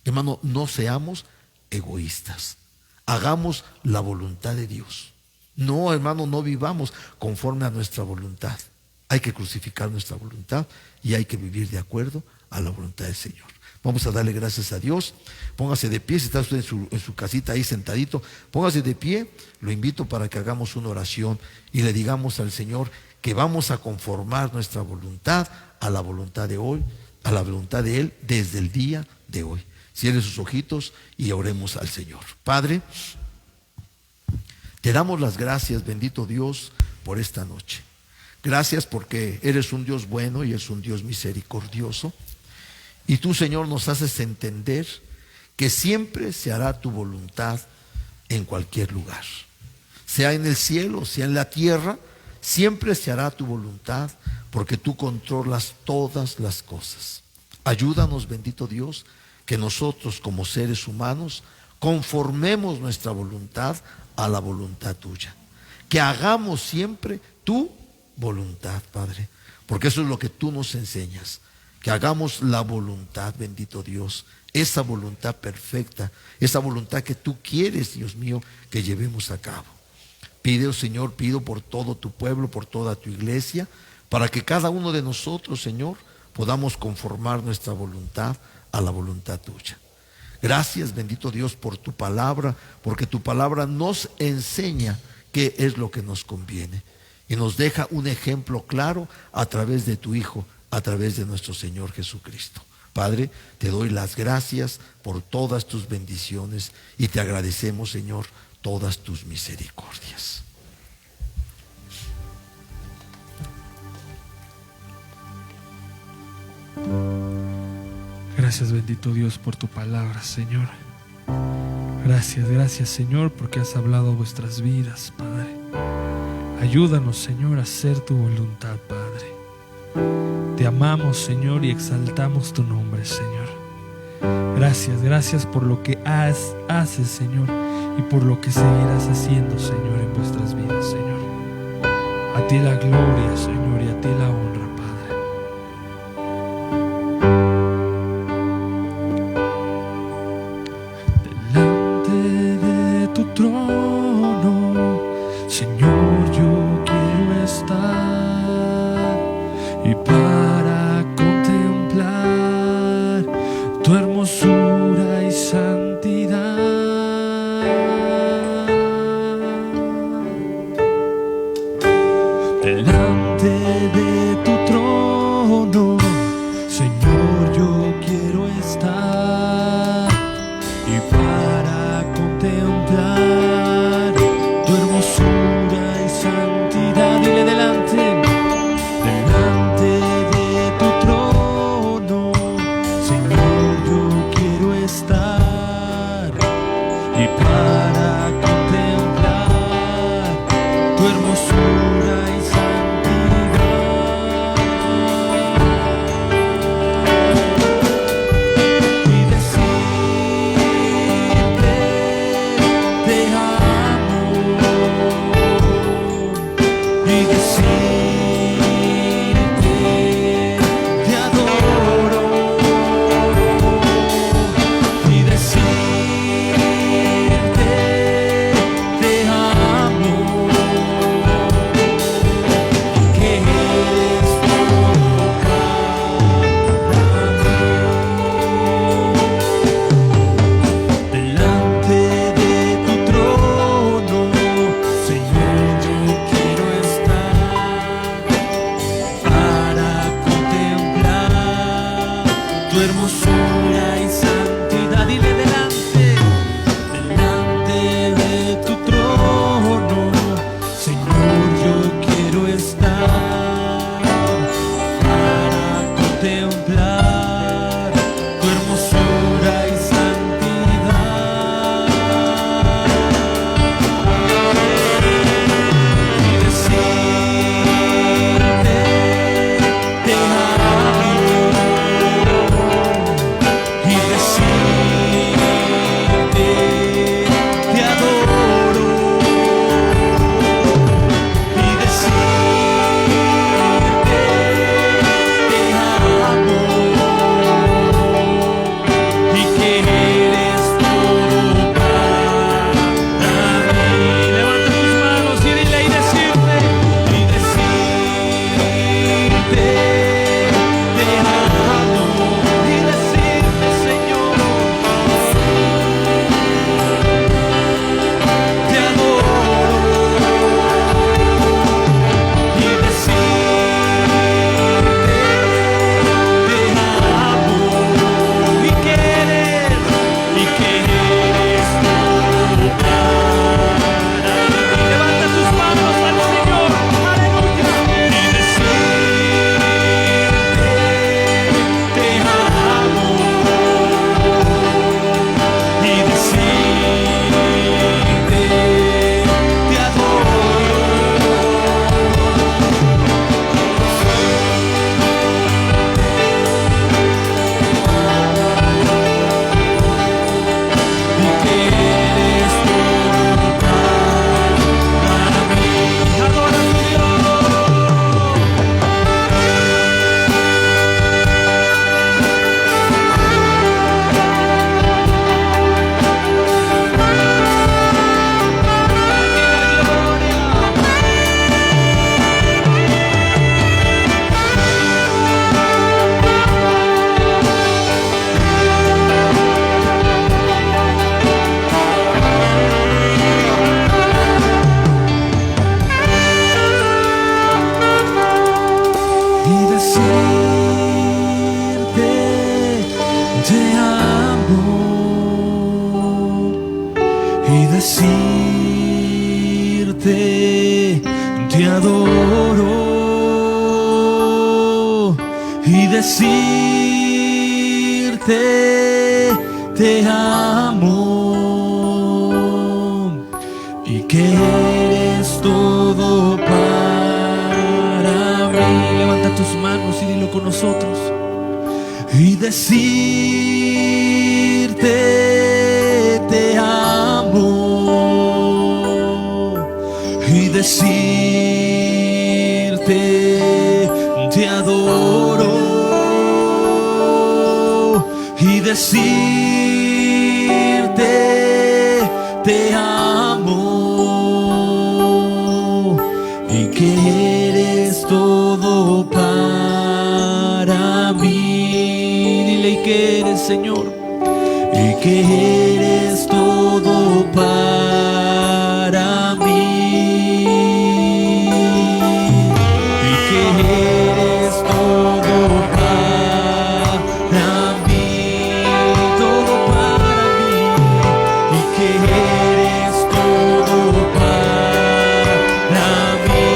Hermano, no seamos egoístas. Hagamos la voluntad de Dios. No, hermano, no vivamos conforme a nuestra voluntad. Hay que crucificar nuestra voluntad y hay que vivir de acuerdo a la voluntad del Señor. Vamos a darle gracias a Dios. Póngase de pie, si está usted en su casita ahí sentadito, póngase de pie. Lo invito para que hagamos una oración y le digamos al Señor que vamos a conformar nuestra voluntad a la voluntad de hoy, a la voluntad de Él desde el día de hoy. Cierre sus ojitos y oremos al Señor. Padre, te damos las gracias, bendito Dios, por esta noche. Gracias porque eres un Dios bueno y eres un Dios misericordioso. Y tú, Señor, nos haces entender que siempre se hará tu voluntad en cualquier lugar. Sea en el cielo, sea en la tierra, siempre se hará tu voluntad porque tú controlas todas las cosas. Ayúdanos, bendito Dios, que nosotros como seres humanos conformemos nuestra voluntad a la voluntad tuya. Que hagamos siempre tu voluntad, Padre, porque eso es lo que tú nos enseñas. Que hagamos la voluntad, bendito Dios, esa voluntad perfecta, esa voluntad que tú quieres, Dios mío, que llevemos a cabo. Pide, oh Señor, pido por todo tu pueblo, por toda tu iglesia, para que cada uno de nosotros, Señor, podamos conformar nuestra voluntad a la voluntad tuya. Gracias, bendito Dios, por tu palabra, porque tu palabra nos enseña qué es lo que nos conviene y nos deja un ejemplo claro a través de tu Hijo, a través de nuestro Señor Jesucristo. Padre, te doy las gracias por todas tus bendiciones y te agradecemos, Señor, todas tus misericordias. Gracias, bendito Dios, por tu palabra, Señor. Gracias, Señor, porque has hablado vuestras vidas, Padre. Ayúdanos, Señor, a hacer tu voluntad, Padre. Te amamos, Señor, y exaltamos tu nombre, Señor. Gracias por lo que haces, Señor, y por lo que seguirás haciendo, Señor, en vuestras vidas, Señor. A ti la gloria, Señor, y a ti la honra, Padre. Delante de tu trono, Señor, yo quiero estar y para contemplar tu hermosura y santidad. Delante de tu contemplar tu hermosura y santidad y decirte te amo y decirte te adoro y decirte te amo y que eres todo para mí. Levanta tus manos y dile y decirte te amo y decirte, Señor, te adoro y decirte te amo y que eres todo para mí. Levanta tus manos al Señor, aleluya, y decirte te amo y decirte te adoro y que eres todo para mí. Adora a tu Dios. Y decirte te amo y decirte te adoro y decirte te amo y que eres todo para mí. Levanta tus manos y dilo con nosotros. Y decirte te amo y decirte te adoro y decirte te amo y que eres todo para mí. Dile y que eres, Señor, y que eres todo para mí y que eres todo para mí, todo para mí y que eres todo para mí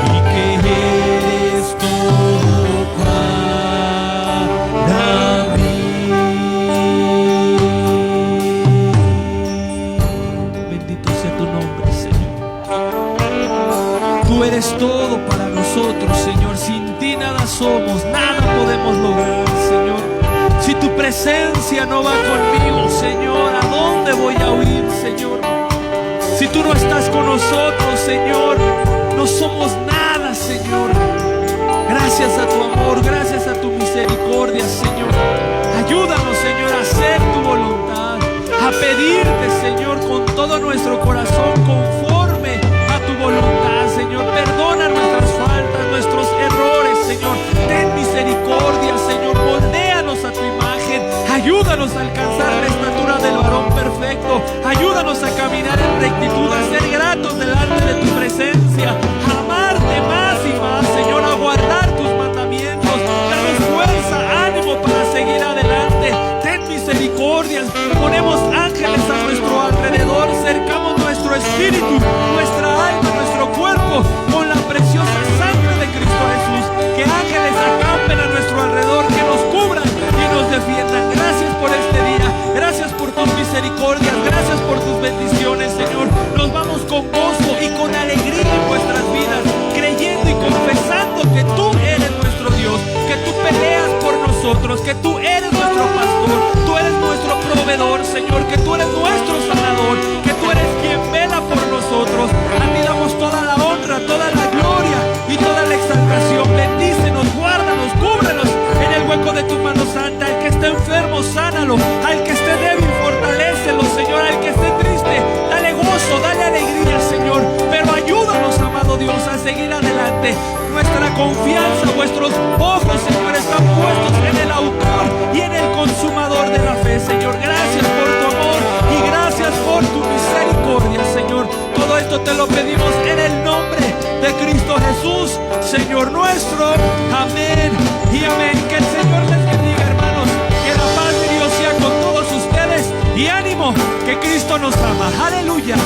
y que eres todo para mí. Bendito sea tu nombre, Señor. Tú eres todo para nosotros, Señor. Sin ti nada somos, nada podemos lograr, Señor. Si tu presencia no va conmigo, Señor, ¿a dónde voy a huir, Señor? Si tú no estás con nosotros, Señor, no somos nada, Señor. Gracias a tu amor, gracias a tu misericordia, Señor. Ayúdanos, Señor, a hacer tu voluntad, a pedirte, Señor, con todo nuestro corazón, conforme a tu voluntad, Señor. Perdona nuestras faltas, nuestros errores, Señor. Ten misericordia, Señor. Moldéanos a tu imagen. Ayúdanos a alcanzar la estatura del varón perfecto. Ayúdanos a caminar en rectitud, a ser gratos delante de tu presencia, a amarte más y más, Señor, a guardar tus mandamientos. Danos fuerza, ánimo para seguir adelante. Ten misericordia. Ponemos ángeles a nuestro alrededor, cercamos nuestro confianza, vuestros ojos, Señor, están puestos en el autor y en el consumador de la fe, Señor. Gracias por tu amor y gracias por tu misericordia, Señor. Todo esto te lo pedimos en el nombre de Cristo Jesús, Señor nuestro. Amén y amén. Que el Señor les bendiga, hermanos. Que la paz de Dios sea con todos ustedes y ánimo, que Cristo nos ama. Aleluya.